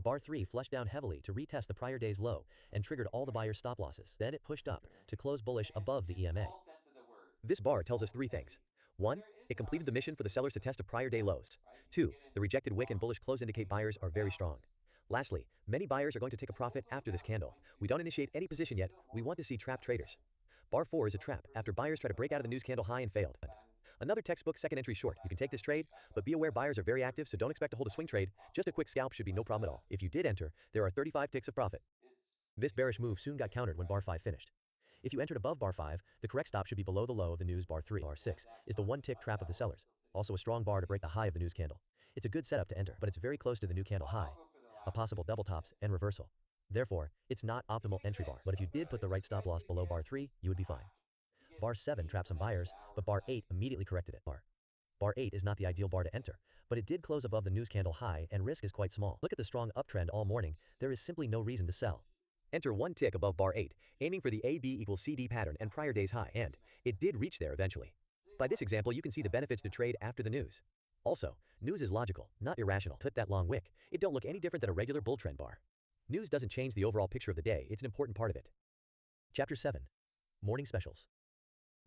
Bar 3 flushed down heavily to retest the prior day's low and triggered all the buyer's stop losses. Then it pushed up to close bullish above the EMA. This bar tells us 3 things. 1. It completed the mission for the sellers to test a prior day lows. 2. The rejected wick and bullish close indicate buyers are very strong. Lastly, many buyers are going to take a profit after this candle. We don't initiate any position yet. We want to see trap traders. Bar 4 is a trap after buyers try to break out of the news candle high and failed. Another textbook second entry short. You can take this trade, but be aware buyers are very active, so don't expect to hold a swing trade. Just a quick scalp should be no problem at all. If you did enter, there are 35 ticks of profit. This bearish move soon got countered when bar 5 finished. If you entered above bar 5, the correct stop should be below the low of the news. Bar 3. Bar 6 is the 1-tick trap of the sellers. Also a strong bar to break the high of the news candle. It's a good setup to enter, but it's very close to the new candle high. A possible double tops and reversal. Therefore, it's not optimal entry bar. But if you did put the right stop loss below bar 3, you would be fine. Bar 7 trapped some buyers, but bar 8 immediately corrected it. Bar 8 is not the ideal bar to enter, but it did close above the news candle high and risk is quite small. Look at the strong uptrend all morning. There is simply no reason to sell. Enter 1 tick above bar 8, aiming for the AB equals CD pattern and prior day's high, and it did reach there eventually. By this example, you can see the benefits to trade after the news. Also, news is logical, not irrational. Put that long wick. It don't look any different than a regular bull trend bar. News doesn't change the overall picture of the day, it's an important part of it. Chapter 7. Morning Specials.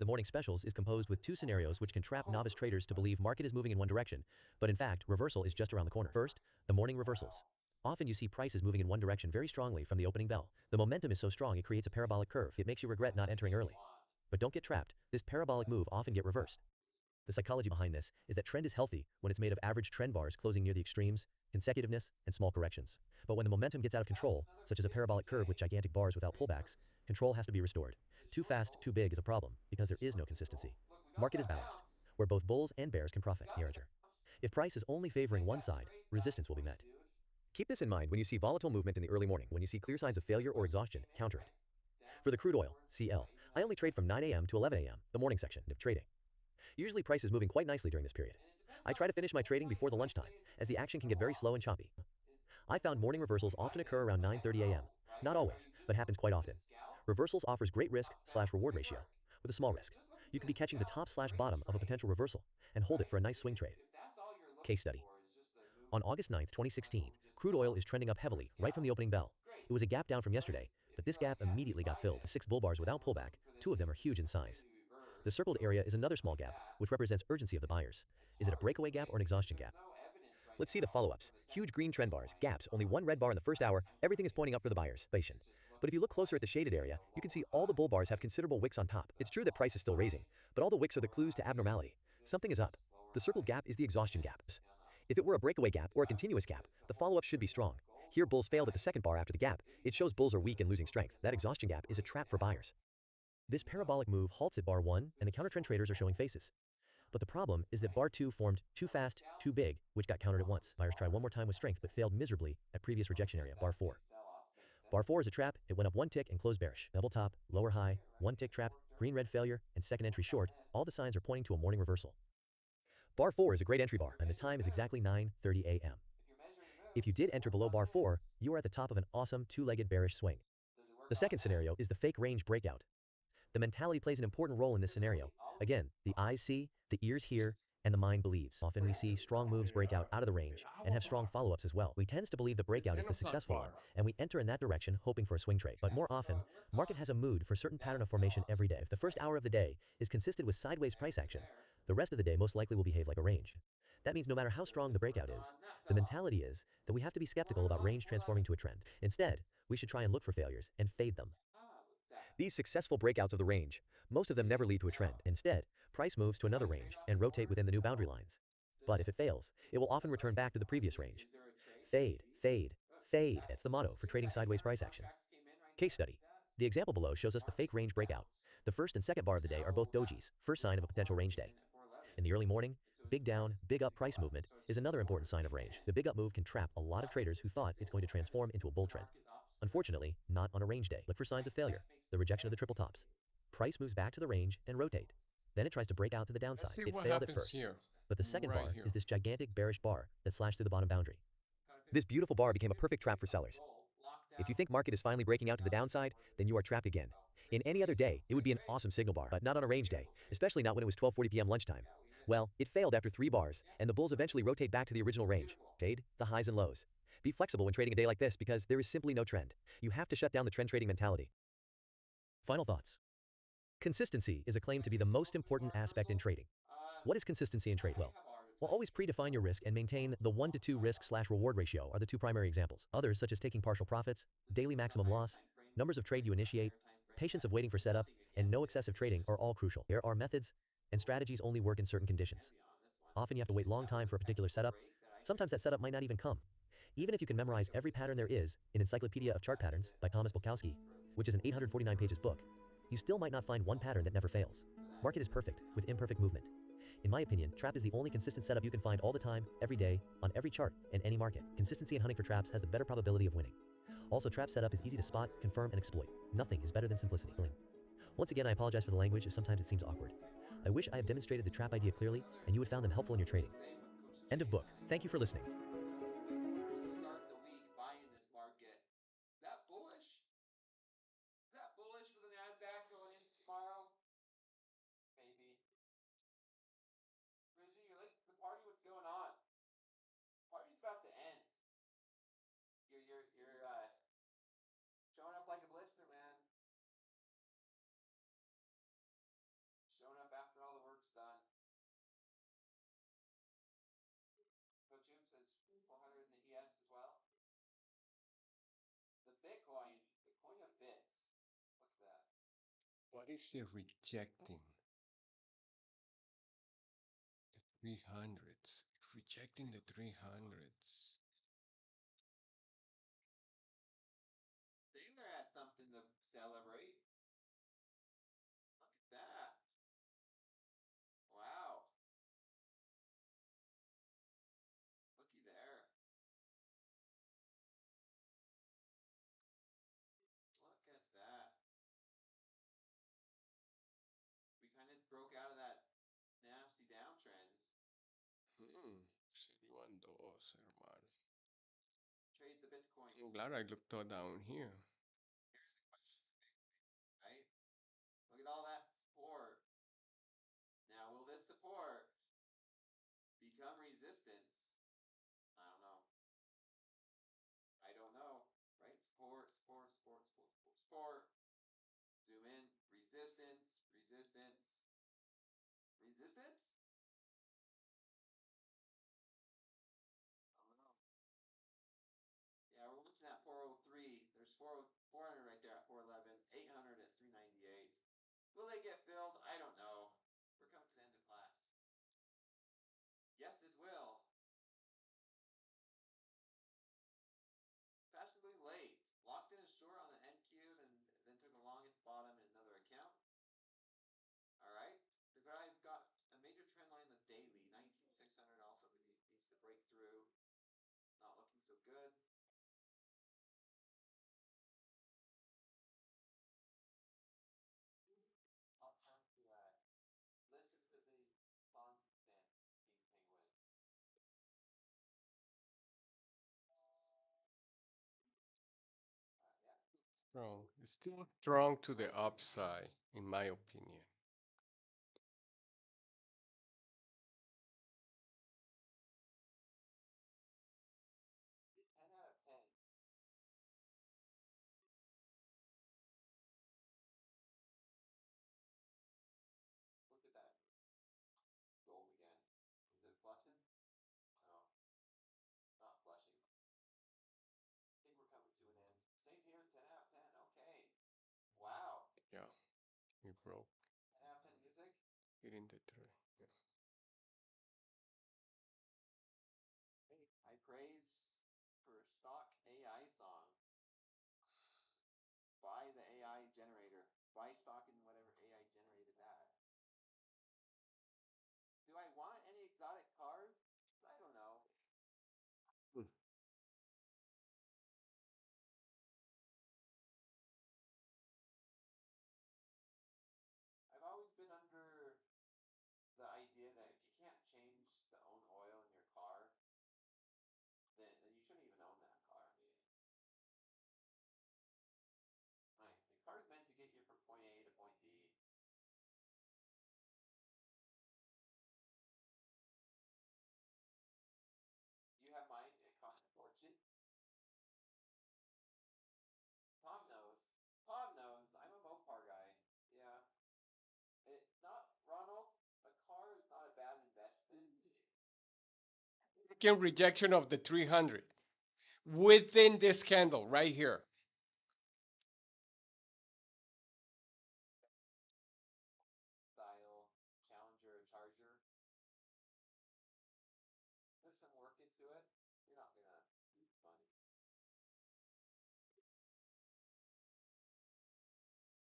The morning specials is composed with two scenarios which can trap novice traders to believe market is moving in one direction, but in fact, reversal is just around the corner. First, the morning reversals. Often you see prices moving in one direction very strongly from the opening bell. The momentum is so strong it creates a parabolic curve. It makes you regret not entering early. But don't get trapped. This parabolic move often get reversed. The psychology behind this is that trend is healthy when it's made of average trend bars closing near the extremes, consecutiveness, and small corrections. But when the momentum gets out of control, such as a parabolic curve with gigantic bars without pullbacks, control has to be restored. Too fast, too big is a problem, because there is no consistency. Market is balanced, where both bulls and bears can profit. Nearager. If price is only favoring one side, resistance will be met. Keep this in mind when you see volatile movement in the early morning. When you see clear signs of failure or exhaustion, counter it. For the crude oil, CL, I only trade from 9 a.m. to 11 a.m., the morning section of trading. Usually price is moving quite nicely during this period. I try to finish my trading before the lunchtime, as the action can get very slow and choppy. I found morning reversals often occur around 9:30 a.m. Not always, but happens quite often. Reversals offers great risk/reward ratio, with a small risk. You could be catching the top/bottom of a potential reversal, and hold it for a nice swing trade. Case study. On August 9, 2016, crude oil is trending up heavily, right from the opening bell. It was a gap down from yesterday, but this gap immediately got filled. The 6 bull bars without pullback, 2 of them are huge in size. The circled area is another small gap, which represents urgency of the buyers. Is it a breakaway gap or an exhaustion gap? Let's see the follow-ups. Huge green trend bars, gaps, only one red bar in the first hour, everything is pointing up for the buyers. But if you look closer at the shaded area, you can see all the bull bars have considerable wicks on top. It's true that price is still raising, but all the wicks are the clues to abnormality. Something is up. The circled gap is the exhaustion gap. If it were a breakaway gap or a continuous gap, the follow-up should be strong. Here bulls failed at the second bar after the gap. It shows bulls are weak and losing strength. That exhaustion gap is a trap for buyers. This parabolic move halts at bar 1, and the counter-trend traders are showing faces. But the problem is that bar 2 formed too fast, too big, which got countered at once. Buyers tried one more time with strength but failed miserably at previous rejection area, bar 4. Bar 4 is a trap. It went up one tick and closed bearish. Double top, lower high, one tick trap, green-red failure, and second entry short. All the signs are pointing to a morning reversal. Bar 4 is a great entry bar, and the time is exactly 9:30 a.m. If you did enter below bar 4, you are at the top of an awesome two-legged bearish swing. The second scenario is the fake range breakout. The mentality plays an important role in this scenario. Again, the eyes see, the ears hear, and the mind believes. Often we see strong moves break out of the range and have strong follow-ups as well. We tend to believe the breakout is the successful one, and we enter in that direction hoping for a swing trade. But more often, market has a mood for certain pattern of formation every day. If the first hour of the day is consistent with sideways price action, the rest of the day most likely will behave like a range. That means no matter how strong the breakout is, the mentality is that we have to be skeptical about range transforming to a trend. Instead, we should try and look for failures and fade them. These successful breakouts of the range, most of them never lead to a trend. Instead, price moves to another range and rotate within the new boundary lines. But if it fails, it will often return back to the previous range. Fade, fade, fade. That's the motto for trading sideways price action. Case study. The example below shows us the fake range breakout. The first and second bar of the day are both dojis, first sign of a potential range day. In the early morning, big down, big up price movement is another important sign of range. The big up move can trap a lot of traders who thought it's going to transform into a bull trend. Unfortunately, not on a range day. Look for signs of failure, the rejection of the triple tops. Price moves back to the range and rotate. Then it tries to break out to the Let's downside. see It what failed at happens first. here. But the second Right bar here. is this gigantic bearish bar that slashed through the bottom boundary. This beautiful bar became a perfect trap for sellers. If you think market is finally breaking out to the downside, then you are trapped again. In any other day, it would be an awesome signal bar, but not on a range day, especially not when it was 12:40 p.m. lunchtime. Well, it failed after 3 bars, and the bulls eventually rotate back to the original range. Fade the highs and lows. Be flexible when trading a day like this because there is simply no trend. You have to shut down the trend trading mentality. Final thoughts. Consistency is acclaimed to be the most important aspect in trading. What is consistency in trade? Well, always predefine your risk and maintain the 1 to 2 risk/reward ratio are the two primary examples. Others, such as taking partial profits, daily maximum loss, numbers of trade you initiate, patience of waiting for setup, and no excessive trading are all crucial. There are methods and strategies only work in certain conditions. Often you have to wait long time for a particular setup. Sometimes that setup might not even come. Even if you can memorize every pattern there is in Encyclopedia of Chart Patterns by Thomas Bulkowski, which is an 849 pages book, you still might not find one pattern that never fails. Market is perfect, with imperfect movement. In my opinion, trap is the only consistent setup you can find all the time, every day, on every chart, and any market. Consistency in hunting for traps has the better probability of winning. Also, trap setup is easy to spot, confirm, and exploit. Nothing is better than simplicity. Once again, I apologize for the language if sometimes it seems awkward. I wish I have demonstrated the trap idea clearly, and you would found them helpful in your trading. End of book. Thank you for listening. Start the week buying this market. Is that bullish? Is that bullish for the Nasdaq going into tomorrow? Maybe. Rizzy, you're late to the party. What's going on? Party's about to end. You're showing up like a blister, man. is it rejecting? The 300s. Rejecting the 300s. Taylor had something to celebrate. Look at that. Wow. Looky there. Look at that. We kind of broke out of that nasty downtrend. 71 hermano. Trade the Bitcoin. I'm glad I looked all down here. Here's the question, right? Look at all that support. Now, will this support become resistance? I don't know. I don't know. Right? Support, support, support, support, support, support. Zoom in. Resistance, resistance, resistance? I don't know. Yeah, we're looking at 403. There's 400 right there at 411, 800 at 398. Will they get filled? I don't know. We're coming to the end of class. Yes, it will. Passively late. Locked in a short on the NQ and then took a long at the bottom in another account. Alright. The guy's got a major trend line in the daily. 19,600 also needs to break through. Not looking so good. I'll come to that. Listen to the constant King Penguin. Yeah. Strong. It's still strong to the upside, in my opinion. Ten out of 10. Look at that. Gold again. Is it flushing? No. Not flushing. I think we're coming to an end. Same here, 10 out of 10. Okay. Wow. Yeah, we broke 10 out of 10 music. it in the trend. Yeah. High praise for stock AI song. Buy the AI generator. Buy stock in whatever AI generated that. Do I want any exotic cars? I don't know. I've always been under the idea that if you can't change the own oil in your car, then you shouldn't even own that car. I mean, right, the car's meant to get you from point A to point B. You have mine, it cost a fortune. Tom knows. Tom knows. I'm a Mopar guy. Yeah. Not Ronald. A car is not a bad investment. Again, rejection of the 300 within this candle right here. Style, Challenger, Charger. Put some work into it. You're not gonna lose money.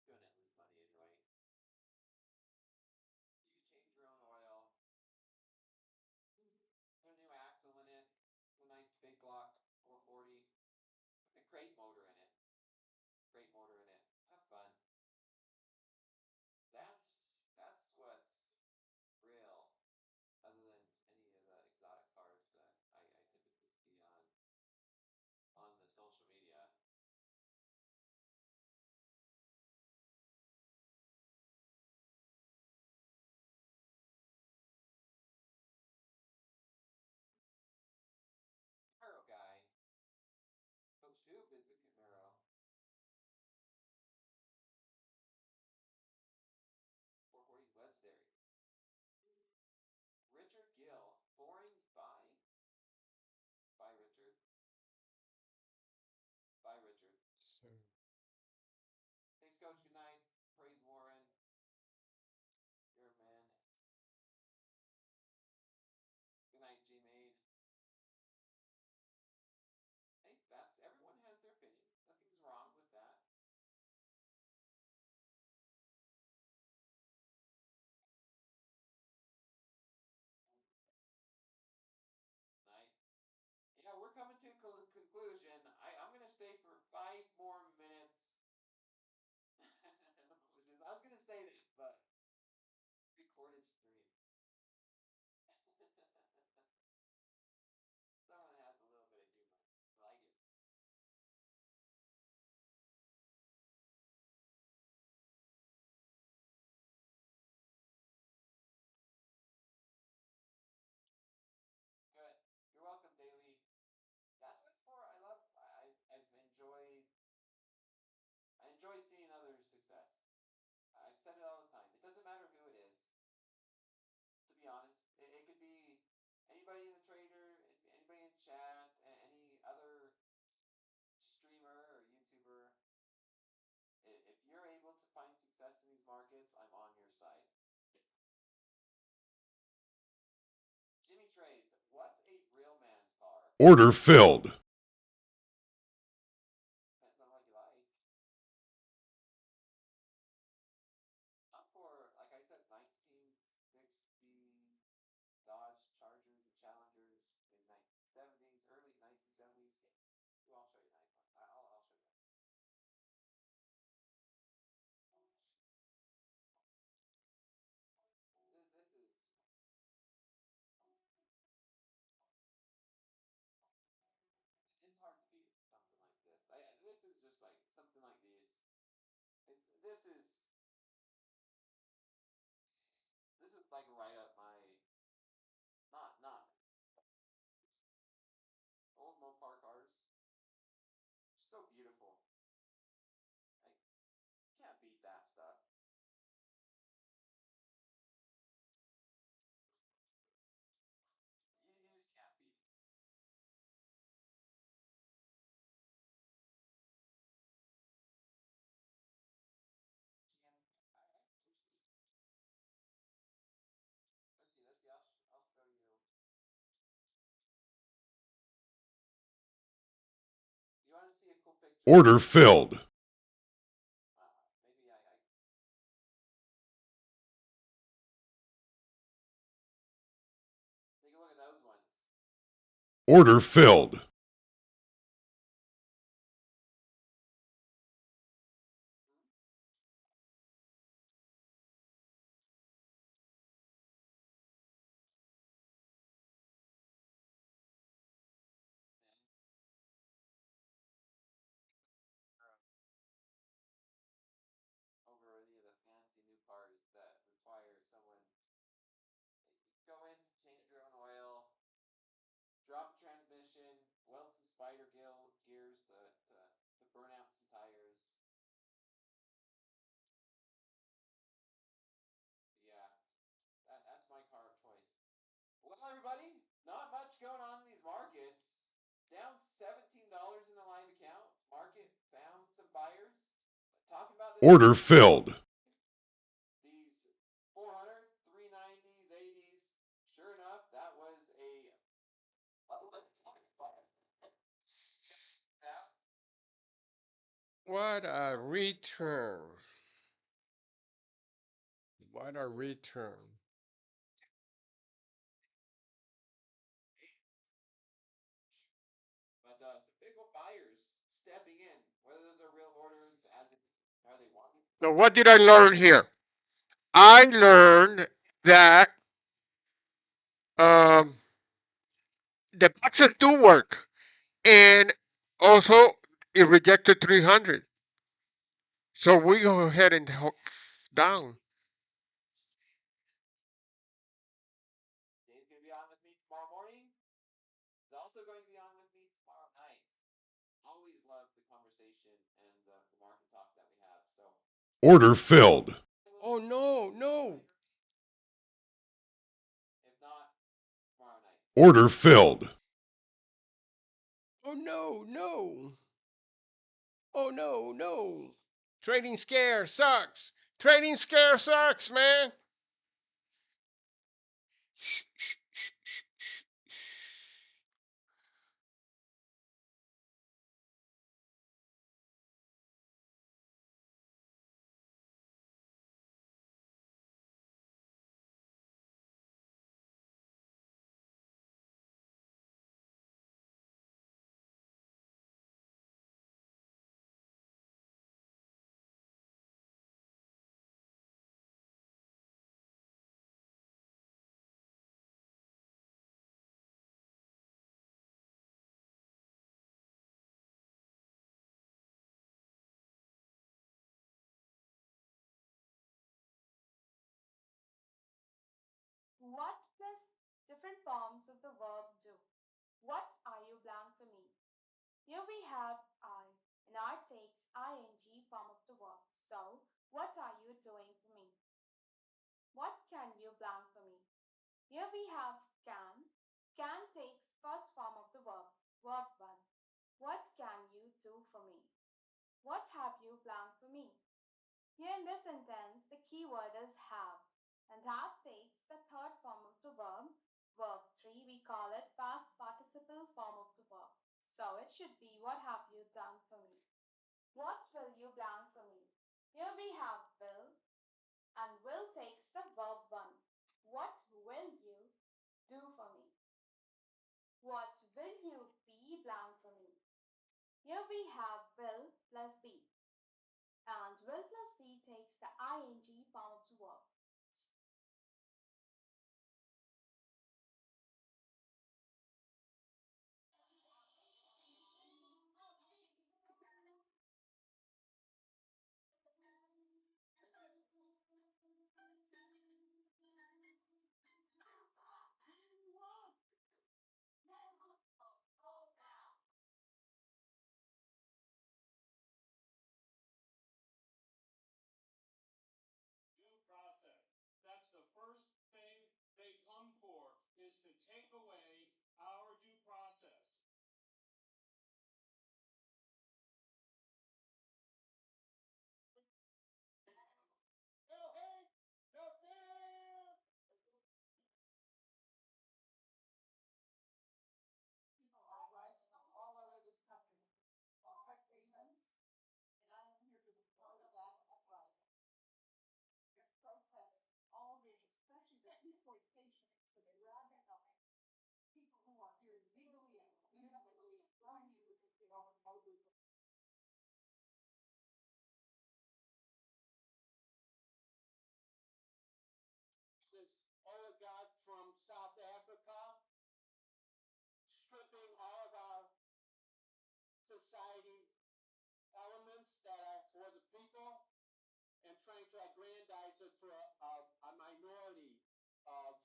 You're gonna lose money anyway. You can change your own oil. Put a new axle in it. Put a nice big block 440. Put a crate motor in it. Crate motor in it. Have fun. That's what's real. Other than any of the exotic cars that I typically see on the social media. Arrow guy. Coach who? Business minutes. I was gonna say this, but recorded stream. Someone has a little bit of humor. I like it. Good. You're welcome, Daily. That's what it's for. I enjoy seeing others' success. I've said it all the time. It doesn't matter who it is. To be honest, it could be anybody in the trader, anybody in chat, any other streamer or YouTuber. If you're able to find success in these markets, I'm on your side. Jimmy Trades, what's a real man's car? Order filled. Depends on what you like. I'm for, like I said, 1960 Dodge Chargers and Challengers in 1970s, early 1970s. Well, I'll show you a nice one. I'll show you. This is it's hard to beat something like this. This is just like something like this. This is like right up my not old Mopar cars. So beautiful. I can't beat that stuff. You just can't beat it. Let's see. I'll show you. You want to see a cool picture? Order filled. Maybe I take a look at those ones. Order filled. Over any of the fancy new cars that require someone go in, change your own oil, drop transmission, weld some spider gears to burn out some tires. Yeah, that's my car of choice. Well, everybody, not much going on in these markets. Down $17 in the live account. Market found some buyers. Talking about this. Order filled. These 400, 390s, 80s. Sure enough, that was a. What a return. What a return. But some big buyers stepping in. Whether those are real orders, as it are they wanting. So what did I learn here? I learned that um, the boxes do work, and also it rejected 300. So we go ahead and down. Dave's going to be on with me tomorrow morning. He's also going to be on with me tomorrow night. Always love the conversation and the market talk that we have. So Order filled. Oh no, no. if not, tomorrow night. Order filled. Oh no, no. Oh no, no. Trading scare sucks. Trading scare sucks, man. different forms of the verb do. What are you blank for me? Here we have I, and I takes ing form of the verb. So, what are you doing for me? What can you blank for me? Here we have can. Can takes first form of the verb, verb 1. What can you do for me? What have you blank for me? Here in this sentence, the key word is have. And have takes the third form of the verb, verb 3. We call it past participle form of the verb. So it should be what have you done for me? What will you blank for me? Here we have will, and will takes the verb 1. What will you do for me? What will you be blank for me? Here we have will plus be, and will plus be takes the ing form of the verb. Due process. That's the first thing they come for, is to take away our due process. No hate, no fear. People are rising up all over this country for quick reasons, and I am here to be part of that uprising. Protests all day, especially the deportations that are rounding up people who are here legally and legitimately trying to because they don't know who. This oligarch from South Africa, stripping all of our society elements that are for the people and trying to aggrandize it for a minority of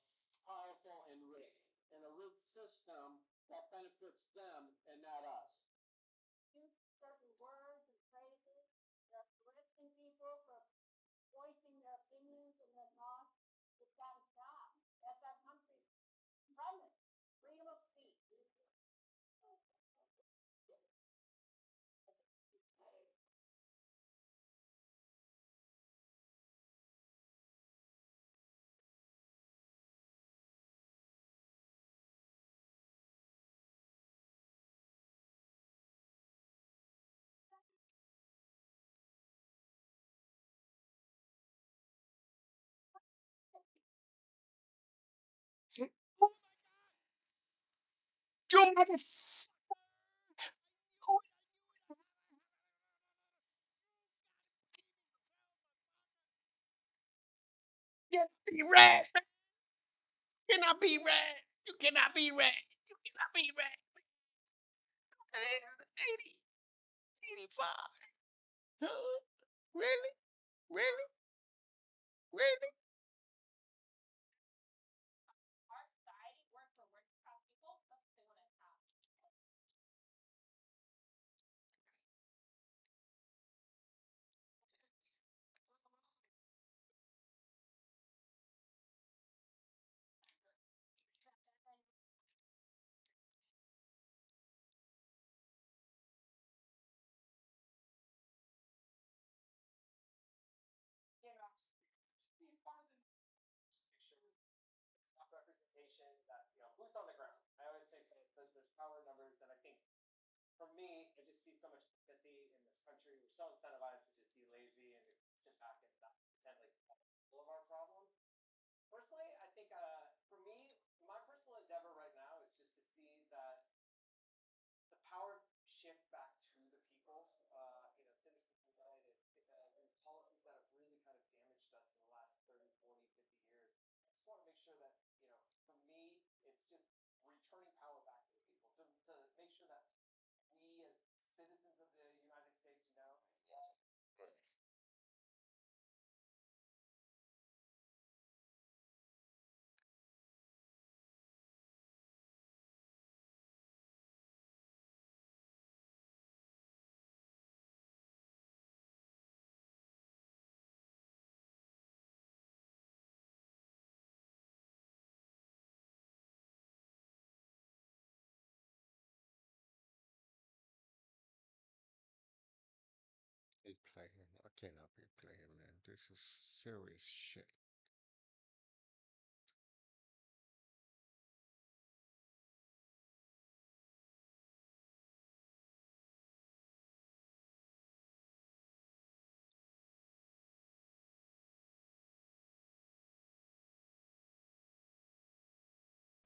powerful and rich, and a rich system that benefits them and not us. Use certain words and phrases. They're arresting people for voicing their opinions and their thoughts. It's got to stop. That's our country's premise. Freedom of speech. You mother cannot be red. Cannot be red. You cannot be red. You cannot be red. And 80, 85. Huh? Really? Really? Really? Our society works for working class people. That's what they want to have. You know, just be part of the make sure it's not representation that, boots on the ground. I always think that there's power in numbers, and I think for me, I just see so much empathy in this country. We're so incentivized to just be lazy and sit back and not pretend like it's all of our problems. Personally, I think for me, my personal endeavor right now is just to see that the power shift back to the people, Citizens United, these policies that have really kind of damaged us in the last 30, 40, 50 years. I just want to make sure that, for me, it's just returning power back to the people to make sure that we as citizens of the United States know This is serious shit.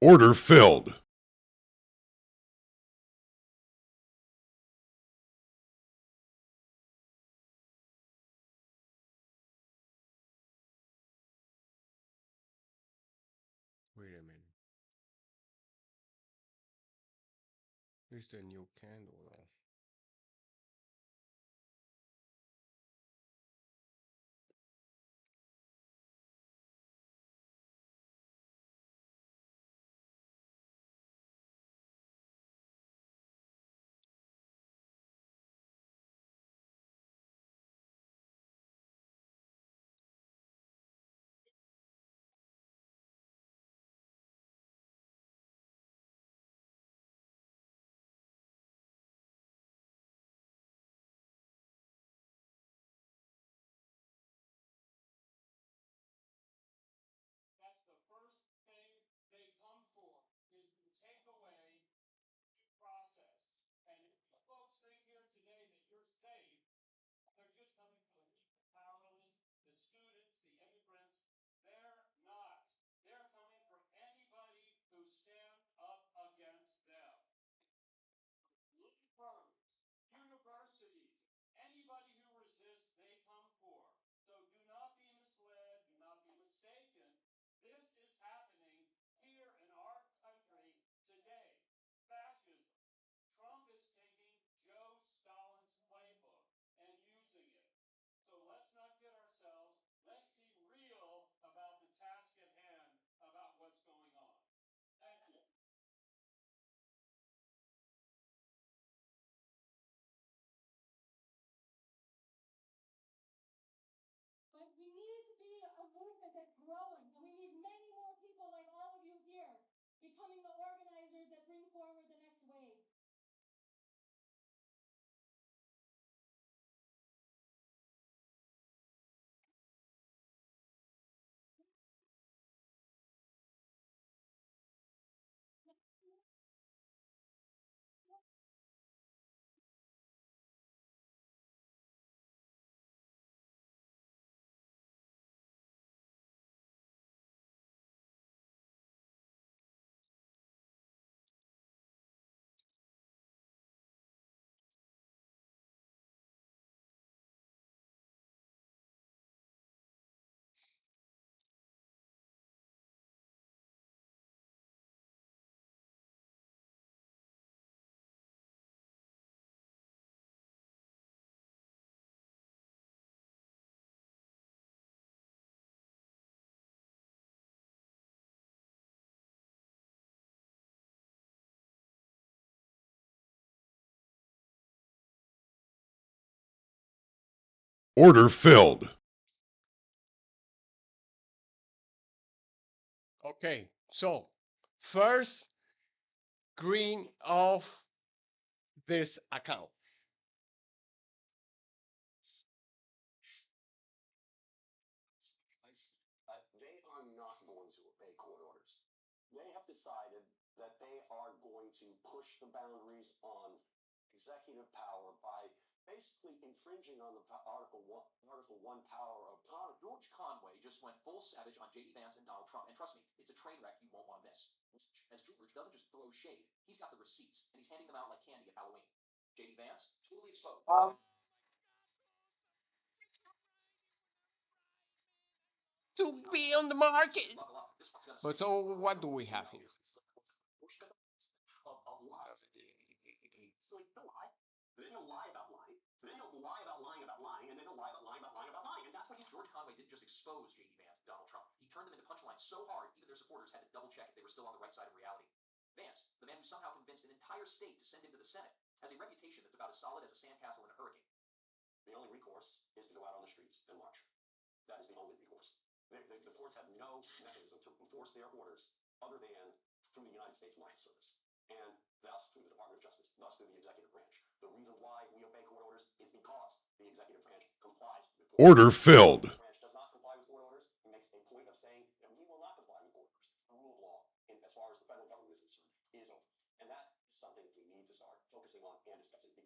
Order filled. Wait a minute. Here's the new candle though. That's the first thing they come for, is to take away due process. And if you folks think here today that you're safe, they're just coming for the weak, the powerless, the students, the immigrants. They're not. They're coming for anybody who stands up against them. Law firms, universities, anybody who resists, they come for. So do not be misled, do not be mistaken. This is happening here in our country today. Fascism. Trump is taking Joe Stalin's playbook and using it. So let's not kid ourselves. Let's be real about the task at hand, about what's going on. Thank you. But we need to be a movement that's growing, and we need many more people like all of you here becoming the organizers that bring forward the next wave. Order filled. Okay, so first, green off this account. They are not going to obey court orders. They have decided that they are going to push the boundaries on executive power by basically infringing on the Article 1 power of Congress. George Conway just went full savage on J.D. Vance and Donald Trump. And trust me, it's a train wreck you won't want to miss. As George doesn't just throw shade, he's got the receipts, and he's handing them out like candy at Halloween. J.D. Vance, totally exposed. To be on the market. Buckle up. This one's gonna But so what do we have here? So they'll lie. Then they'll lie about lying. Then they'll lie about lying about lying, and then they'll lie about lying about lying about lying. And that's what George Conway didn't just expose J.D. Vance and Donald Trump. He turned them into punchlines so hard, even their supporters had to double check if they were still on the right side of reality. Vance, the man who somehow convinced an entire state to send him to the Senate, has a reputation that's about as solid as a sandcastle in a hurricane. The only recourse is to go out on the streets and march. That is the only recourse. The courts have no mechanism to enforce their orders other than through the United States Marshal Service, and thus through the Department of Justice, thus through the executive branch. The reason why we obey court orders is because the executive branch complies with court Order filled. branch of saying that we will not comply with orders. The rule of law, as far as the federal government is concerned, is over. And that is something we need to start focusing on and discussing because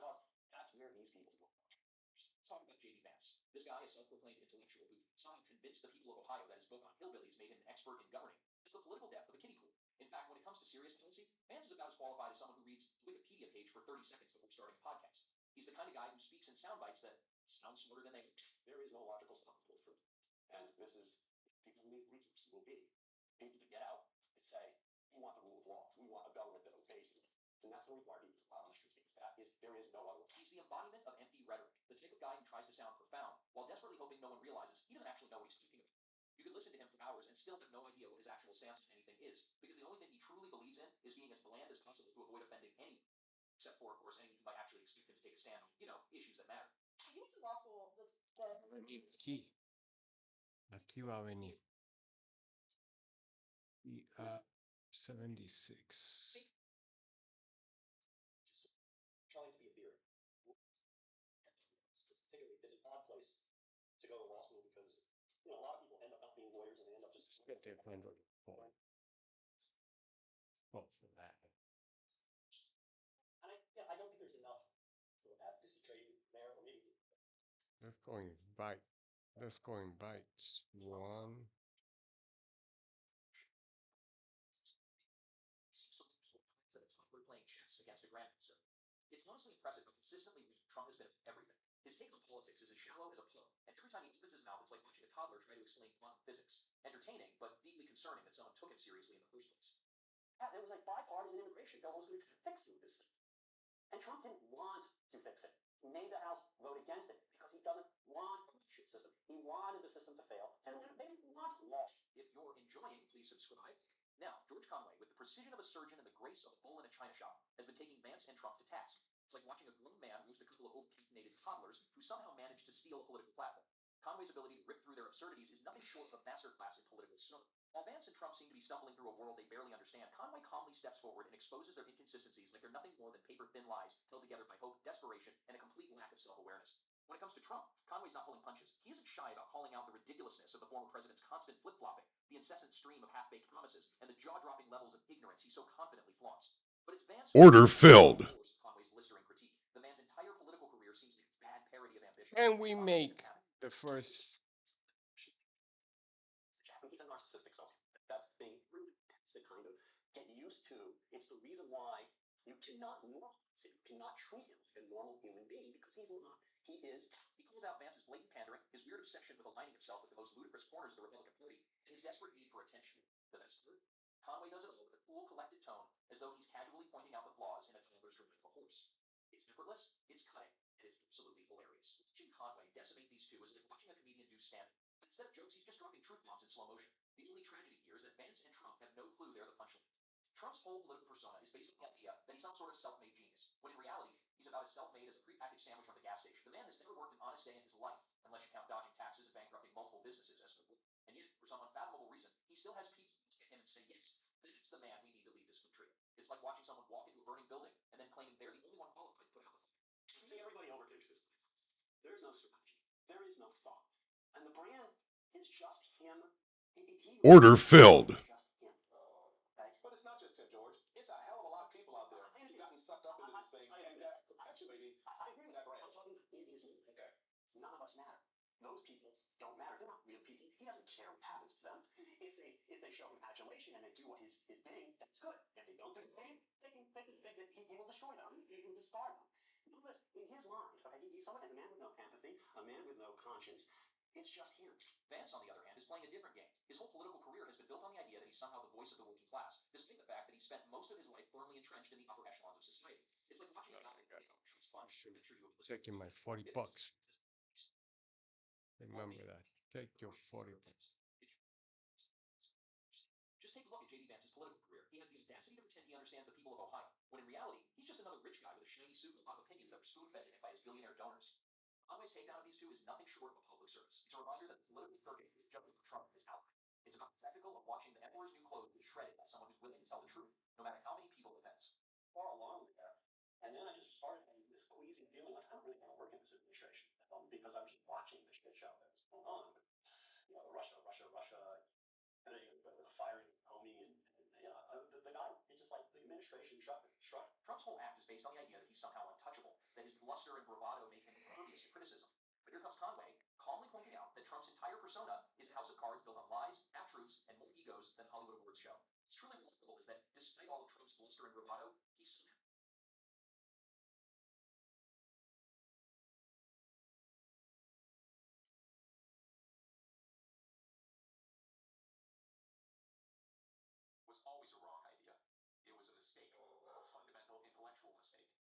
that's where these people will. Let's talk about J.D. Vance. This guy is self-proclaimed intellectual who somehow convinced the people of Ohio that his book on hillbillies made him an expert in governing. It's the political depth of a kiddie pool. In fact, when it comes to serious policy, Vance is about as qualified as someone who reads a Wikipedia page for 30 seconds before starting a podcast. He's the kind of guy who speaks in sound bites that sound smarter than they are. There is no logical stop to truth. And this is people who need resources will be people to get out and say, we want the rule of law. We want a government that obeys the law. And that's going to require people to go out on the streets because there is no other way. He's the embodiment of empty rhetoric, the type of guy who tries to sound profound while desperately hoping no one realizes he doesn't actually know what he's speaking about. You could listen to him for hours and still have no idea what his actual stance on anything is, because the only thing he truly believes in is being as bland as possible to avoid offending anyone, except for, of course, anyone who might actually expect him to take a stand on, issues that matter. You went to law school. Aquí va a venir. Y 76. Trying to be a theory. Particularly, it's an odd place to go to law school because a lot of people end up not being lawyers and they end up just Get their plan for that. And I don't think there's enough advocacy training there, or maybe. Let's go in bytes. Let's go in bytes. One. That it's like we're playing chess against a grandmaster. It's honestly impressive, but consistently Trump has been everything. His take on politics is as shallow as a puddle, and every time he opens his mouth, it's like watching a toddler try to explain quantum physics. Entertaining, but deeply concerning that someone took him seriously in the first place. Yeah, there was a bipartisan immigration bill that was going to fix this. And Trump didn't want to fix it. He made the House vote against it because he doesn't want a election system. He wanted the system to fail, and they didn't want law. If you're enjoying, please subscribe. Now, George Conway, with the precision of a surgeon and the grace of a bull in a china shop, has been taking Vance and Trump to task. It's like watching a grown man roast a couple of over-caffeinated toddlers who somehow managed to steal a political platform. Conway's ability to rip through their absurdities is nothing short of a masterclass in political snort. While Vance and Trump seem to be stumbling through a world they barely understand, Conway calmly steps forward and exposes their inconsistencies like they're nothing more than paper-thin lies held together by hope, desperation, and a complete lack of self-awareness. When it comes to Trump, Conway's not pulling punches. He isn't shy about calling out the ridiculousness of the former president's constant flip-flopping, the incessant stream of half-baked promises, and the jaw-dropping levels of ignorance he so confidently flaunts. But it's Vance Order filled. Conway's blistering critique. The man's entire political career seems like a bad parody of ambition. And we make the first. He's a narcissistic sociopath. That's the thing. Really tends to kind of get used to. It's the reason why you cannot normalize him. You cannot treat him like a normal human being because he's not. He is. He calls out Vance's blatant pandering, his weird obsession with aligning himself with the most ludicrous corners of the Republican Party, and his desperate need for attention. The best part? Conway does it all with a cool, collected tone, as though he's casually pointing out the flaws in a toddler's drawing of a horse. It's effortless, it's cutting, and it's absolutely hilarious. Watching Conway decimate these two is like watching a comedian do stand-up. Instead of jokes, he's just dropping truth bombs in slow motion. The only tragedy here is that Vance and Trump have no clue they're the punchline. Trump's whole political persona is based on the idea that he's some sort of self-made genius, when in reality, he's about as self-made as a prepackaged sandwich from the gas station. The man has never worked an honest day in his life, unless you count dodging taxes and bankrupting multiple businesses as no. And yet, for some unfathomable reason, he still has people look at him and say, yes, that's the man we need to lead this country. It's like watching someone walk into a burning building and then claiming they're the only one qualified to put out the fire. See, everybody overtakes this. There is no strategy. There is no thought. And the brand is just him. Order filled. But it's not just him, George. It's a hell of a lot of people out there who've gotten sucked up into this thing and perpetuating. I agree with that, Brian. I'm talking in his mind. Okay. None of us matter. Those people don't matter. They're not real people. He doesn't care what happens to them. If they show him adulation and they do what his bidding, that's good. If they don't do his bidding, he will destroy them. He will discard them. But in his mind, okay, he's someone, a man with no empathy, a man with no conscience. It's just him. Vance, on the other hand, is playing a different game. His whole political career has been built on the idea that he's somehow the voice of the working class, despite the fact that he spent most of his life firmly entrenched in the upper echelons of society. It's like watching a guy Taking my $40. Remember that. Take your $40. Just take a look at J.D. Vance's political career. He has the audacity to pretend he understands the people of Ohio, when in reality, he's just another rich guy with a shiny suit and a lot of opinions that were spoon-fed to him by his billionaire donors. Conway's takedown of these two is nothing short of a public service. It's a reminder that the political circuit is just as Trump and his ally. It's about the spectacle of watching the emperor's new clothes get shredded by someone who's willing to tell the truth, no matter how many people it offends. Far along there. And then I just started having this queasy feeling like I don't really want to work in this administration because I'm just watching the shit show that was going on. Russia. during bravado, he's was always a wrong idea. It was a mistake, a fundamental intellectual mistake.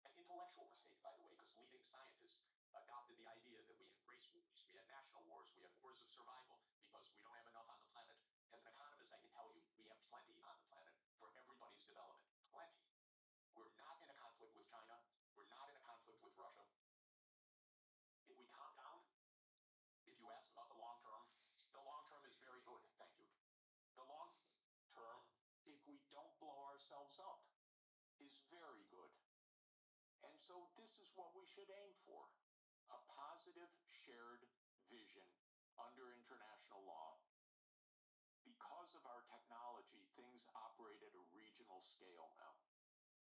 An intellectual mistake, by the way, because leading scientists adopted the idea that we had race wars, we had national wars, we had wars of survival because we don't have enough on the planet. As an economist, I can tell you we have plenty on the planet for everybody's development. Plenty. We're not in a conflict with China. We're not in a conflict with Russia. If we calm down, if you ask about the long term is very good. Thank you. The long term, if we don't blow ourselves up, is very good. And so this is what we should aim for. A positive shared vision under international law. Because of our technology, things operate at a regional scale now.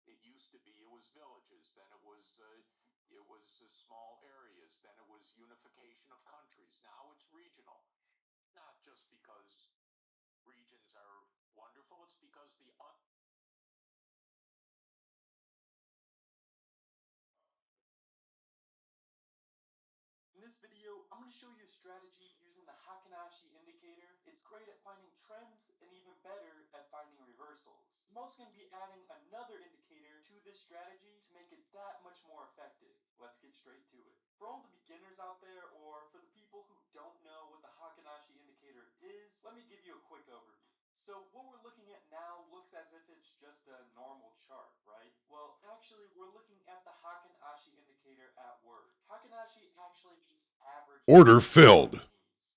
It used to be it was villages, then it was small areas, then it was unification of countries. Now it's regional. Not just because regions are wonderful, it's because In this video, I'm going to show you a strategy using the Heikin-Ashi indicator. It's great at finding trends and even better at finding reversals. I'm also going to be adding another indicator to this strategy to make it that much more effective. Let's get straight to it. For all the beginners out there, or for the people who don't know what the Heikin-Ashi indicator is, let me give you a quick overview. So what we're looking at now looks as if it's just a normal chart, right? Well, actually, we're looking at the Heikin-Ashi indicator at work. Heikin-Ashi actually means average. Order filled.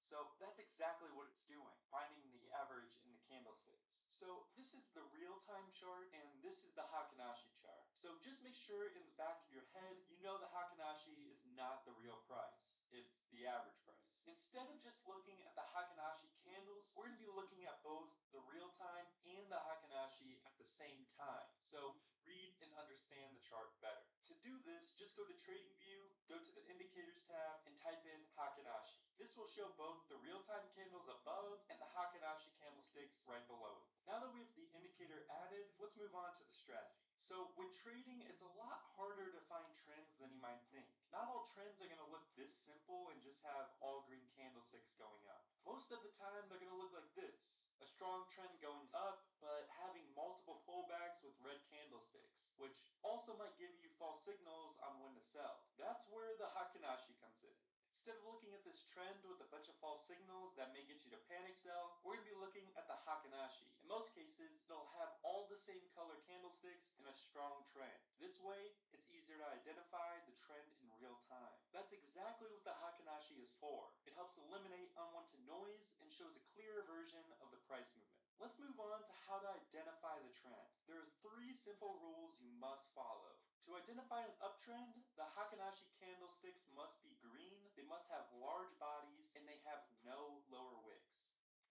So that's exactly what it's doing, finding the average in the candlesticks. So this is the real-time chart, and this is the Heikin-Ashi chart. So just make sure in the back of your head, you know the Heikin-Ashi is not the real price. It's the average price. Instead of just looking at the Heikin-Ashi candles, we're going to be looking at both the real-time and the Heikin-Ashi at the same time. So read and understand the chart better. To do this, just go to Trading View, go to the Indicators tab, and type in Heikin-Ashi. This will show both the real-time candles above and the Heikin-Ashi candlesticks right below it. Now that we have the indicator added, let's move on to the strategy. So with trading, it's a lot harder to find trends than you might think. Not all trends are going to look this simple and just have all green candlesticks going up. Most of the time, they're going to look like this. A strong trend going up, but having multiple pullbacks with red candlesticks, which also might give you false signals on when to sell. That's where the Heikin-Ashi comes in. Instead of looking at this trend with a bunch of false signals that may get you to panic sell, we're going to be looking at the Heikin-Ashi. In most cases, it'll have all the same color candlesticks in a strong trend. This way, it's easier to identify the trend in real time. That's exactly what the Heikin-Ashi is for. It helps eliminate unwanted noise and shows a clearer version of the price movement. Let's move on to how to identify the trend. There are 3 simple rules you must follow. To identify an uptrend, the Heikin-Ashi candlesticks must be green, they must have large bodies, and they have no lower wicks.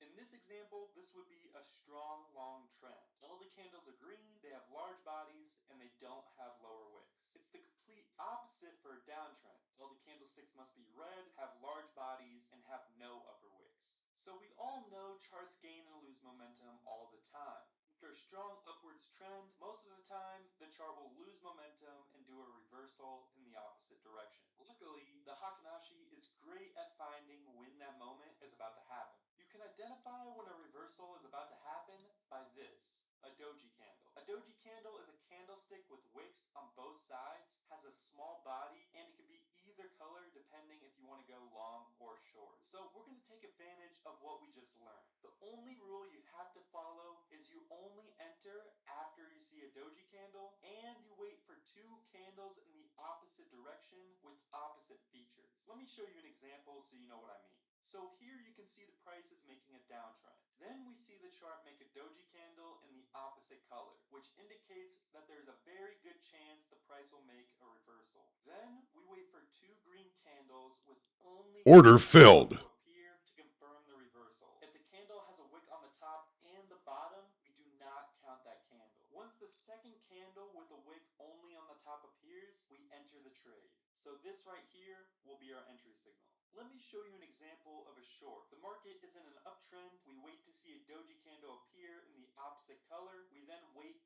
In this example, this would be a strong long trend. All the candles are green, they have large bodies, and they don't have lower wicks. It's the complete opposite for a downtrend. All the candlesticks must be red, have large bodies, and have no upper wicks. So we all know charts gain and lose momentum all the time. After a strong upwards trend, most of the time, the chart will lose momentum and do a reversal in the opposite direction. Luckily, the Heikin-Ashi is great at finding when that moment is about to happen. You can identify when a reversal is about to happen by this. A doji candle. A doji candle is a candlestick with wicks on both sides, has a small body, and it can be either color depending if you want to go long or short. So we're going to take advantage of what we just learned. The only rule you have to follow is you only enter after you see a doji candle, and you wait for 2 candles in the opposite direction with opposite features. Let me show you an example so you know what I mean. So here you can see the price is making a downtrend. Then we see the chart make a doji candle in the opposite color, which indicates that there's a very good chance the price will make a reversal. Then we wait for 2 green candles with only Order filled. to appear to confirm the reversal. If the candle has a wick on the top and the bottom, we do not count that candle. Once the second candle with a wick only on the top appears, we enter the trade. So this right here will be our entry signal. Let me show you an example of a short. The market is in an uptrend. We wait to see a doji candle appear in the opposite color. We then wait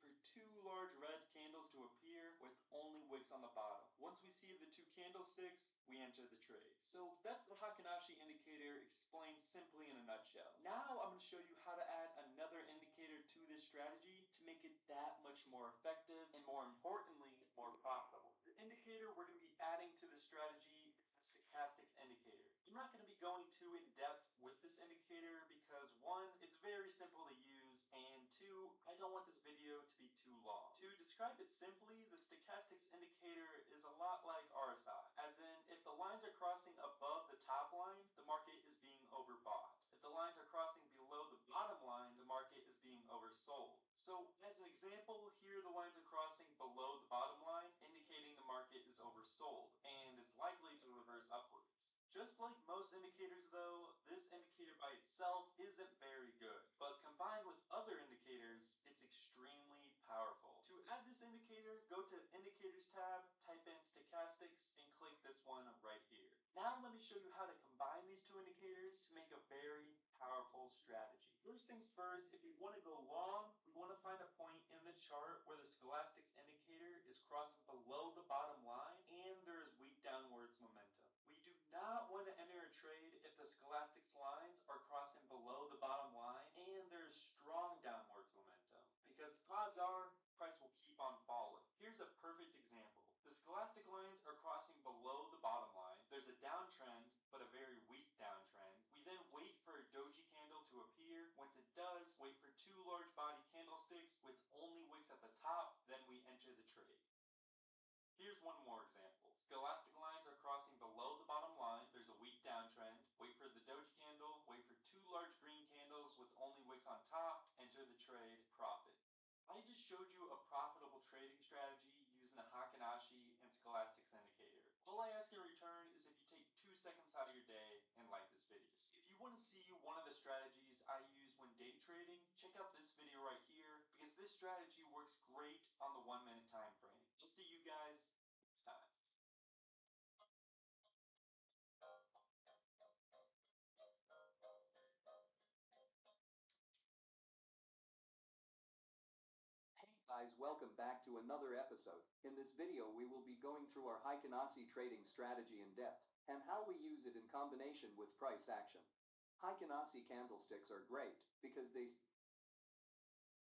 large red candles to appear with only wicks on the bottom. Once we see the two candlesticks, we enter the trade. So that's the Heikin-Ashi indicator explained simply in a nutshell. Now I'm going to show you how to add another indicator to this strategy to make it that much more effective and, more importantly, more profitable. The indicator we're going to be adding to the strategy is the stochastics indicator. I'm not going to be going too in depth with this indicator because, one, it's very simple to use, and two, I don't want this video to be too long. To describe it simply, the stochastics indicator is a lot like RSI, as in if the lines are crossing above the top line, the market is being overbought. If the lines are crossing below the bottom line, the market is being oversold. So as an example, here the lines are crossing below the bottom line, indicating the market is oversold and is likely to reverse upwards. Just like most indicators though, this indicator by itself isn't very good, but combined with other indicators, it's extremely powerful. To add this indicator, go to Indicators tab, type in stochastics, and click this one right here. Now let me show you how to combine these two indicators to make a very powerful strategy. First things first, if you want to go long, we want to find a point in the chart where the scholastics indicator is crossing below the bottom line and there is weak downwards momentum. We do not want to enter a trade if the scholastics lines are crossing below the bottom line and there is strong downwards momentum, because odds are price will keep on falling. Here's a perfect example. The scholastic lines are crossing below the bottom line. There's a downtrend, but a very weak downtrend. We then wait for a doji candle to appear. Once it does, wait for two large body candlesticks with only wicks at the top, then we enter the trade. Here's one more example. Scholastic lines are crossing below the bottom line. There's a weak downtrend. Wait for the doji candle. Wait for two large green candles with only wicks on top. Enter the trade. Profit. I just showed you a profitable trading strategy using the Heikin-Ashi and scholastics indicator. All I ask in return is if you take 2 seconds out of your day and like this video. If you want to see one of the strategies I use when day trading, check out this video right here, because this strategy works great on the 1 minute time frame. I'll see you guys next time. Guys, welcome back to another episode. In this video, we will be going through our Heikin-Ashi trading strategy in depth and how we use it in combination with price action. Heikin-Ashi candlesticks are great because they...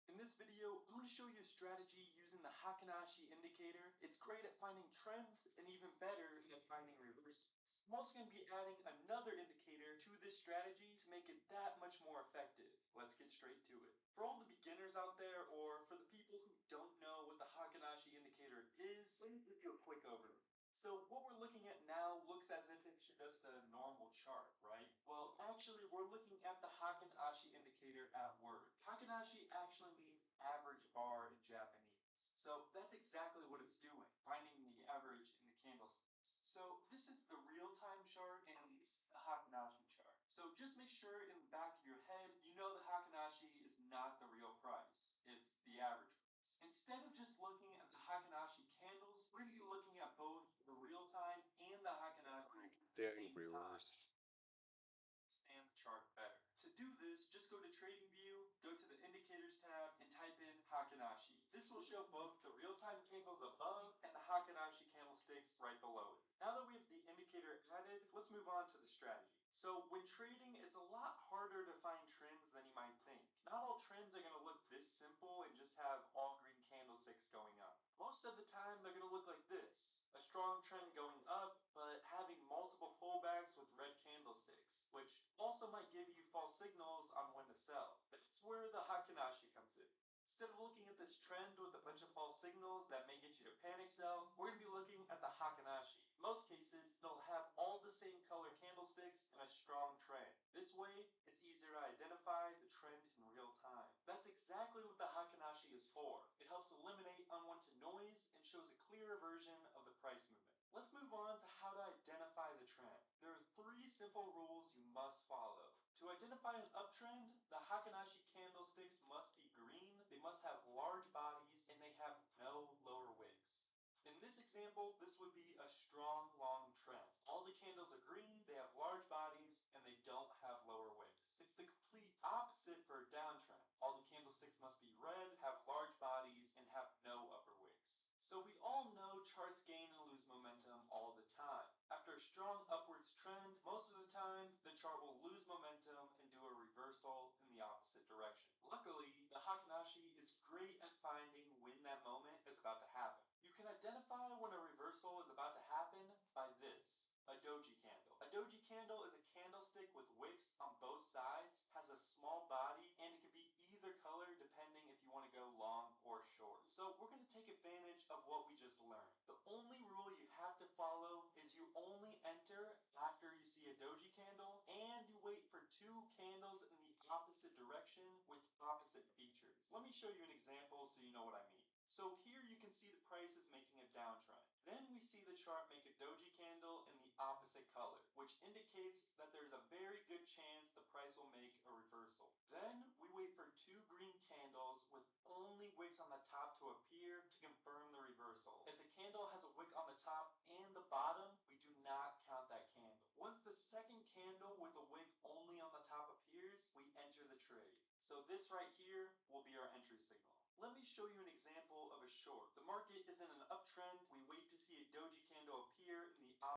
In this video, I'm going to show you a strategy using the Heikin-Ashi indicator. It's great at finding trends and even better at finding reversals. I'm also going to be adding another indicator to this strategy to make it that much more effective. Let's get straight to it. For all the beginners out there, or for the people who don't know what the Heikin-Ashi indicator is, let me give you a quick overview. So what we're looking at now looks as if it's just a normal chart, right? Well, actually, we're looking at the Heikin-Ashi indicator at work. Heikin-Ashi actually means average bar in Japanese. So that's exactly what it's doing, finding the average in the candlesticks. So this is the real-time chart and it's the Heikin-Ashi chart. So just make sure in the back of your head, you know the Heikin-Ashi is not the real price. It's the average price. Instead of just looking at the Heikin-Ashi candles, we're going to be looking at both the real-time and the Heikin-Ashi at the same time. Understand the chart better. To do this, just go to Trading View, go to the Indicators tab, and type in Heikin-Ashi. This will show both the real-time candles above and the Heikin-Ashi candlesticks right below it. Now that we have the indicator added, let's move on to the strategy. So when trading, it's a lot harder to find trends than you might think. Not all trends are going to look this simple and just have all green candlesticks going up. Most of the time, they're going to look like this. A strong trend going up, but having multiple pullbacks with red candlesticks, which also might give you false signals on when to sell. That's where the Heikin-Ashi comes in. Instead of looking at this trend with a bunch of false signals that may get you to panic sell, we're going to be looking at the Heikin-Ashi. In most cases, they'll have all the same color candlesticks and a strong trend. This way, it's easier to identify the trend in real time. That's exactly what the Heikin-Ashi is for. It helps eliminate unwanted noise and shows a clearer version of the price movement. Let's move on to how to identify the trend. There are 3 simple rules you must follow. To identify an uptrend, the Heikin-Ashi candlesticks must be green, they must have large bodies, and they have no lower wicks. In this example, this would be a strong long trend. All the candles are green, they have large bodies, and they don't have lower wicks. It's the complete opposite for a downtrend. All the candlesticks must be red, have large bodies, and have no show you an example so you know what I mean. So here you can see the price is making a downtrend. Then we see the chart make a doji candle in the opposite color, which indicates that there's a very good chance the price will make a reversal. Then we wait for 2 green candles with only wicks on the top to appear to confirm the reversal. If the candle has a wick on the top and the bottom, we do not count that candle. Once the second candle with a wick only on the top appears, we enter the trade. So this right here will be our entry signal. Let me show you an example of a short. The market is in an uptrend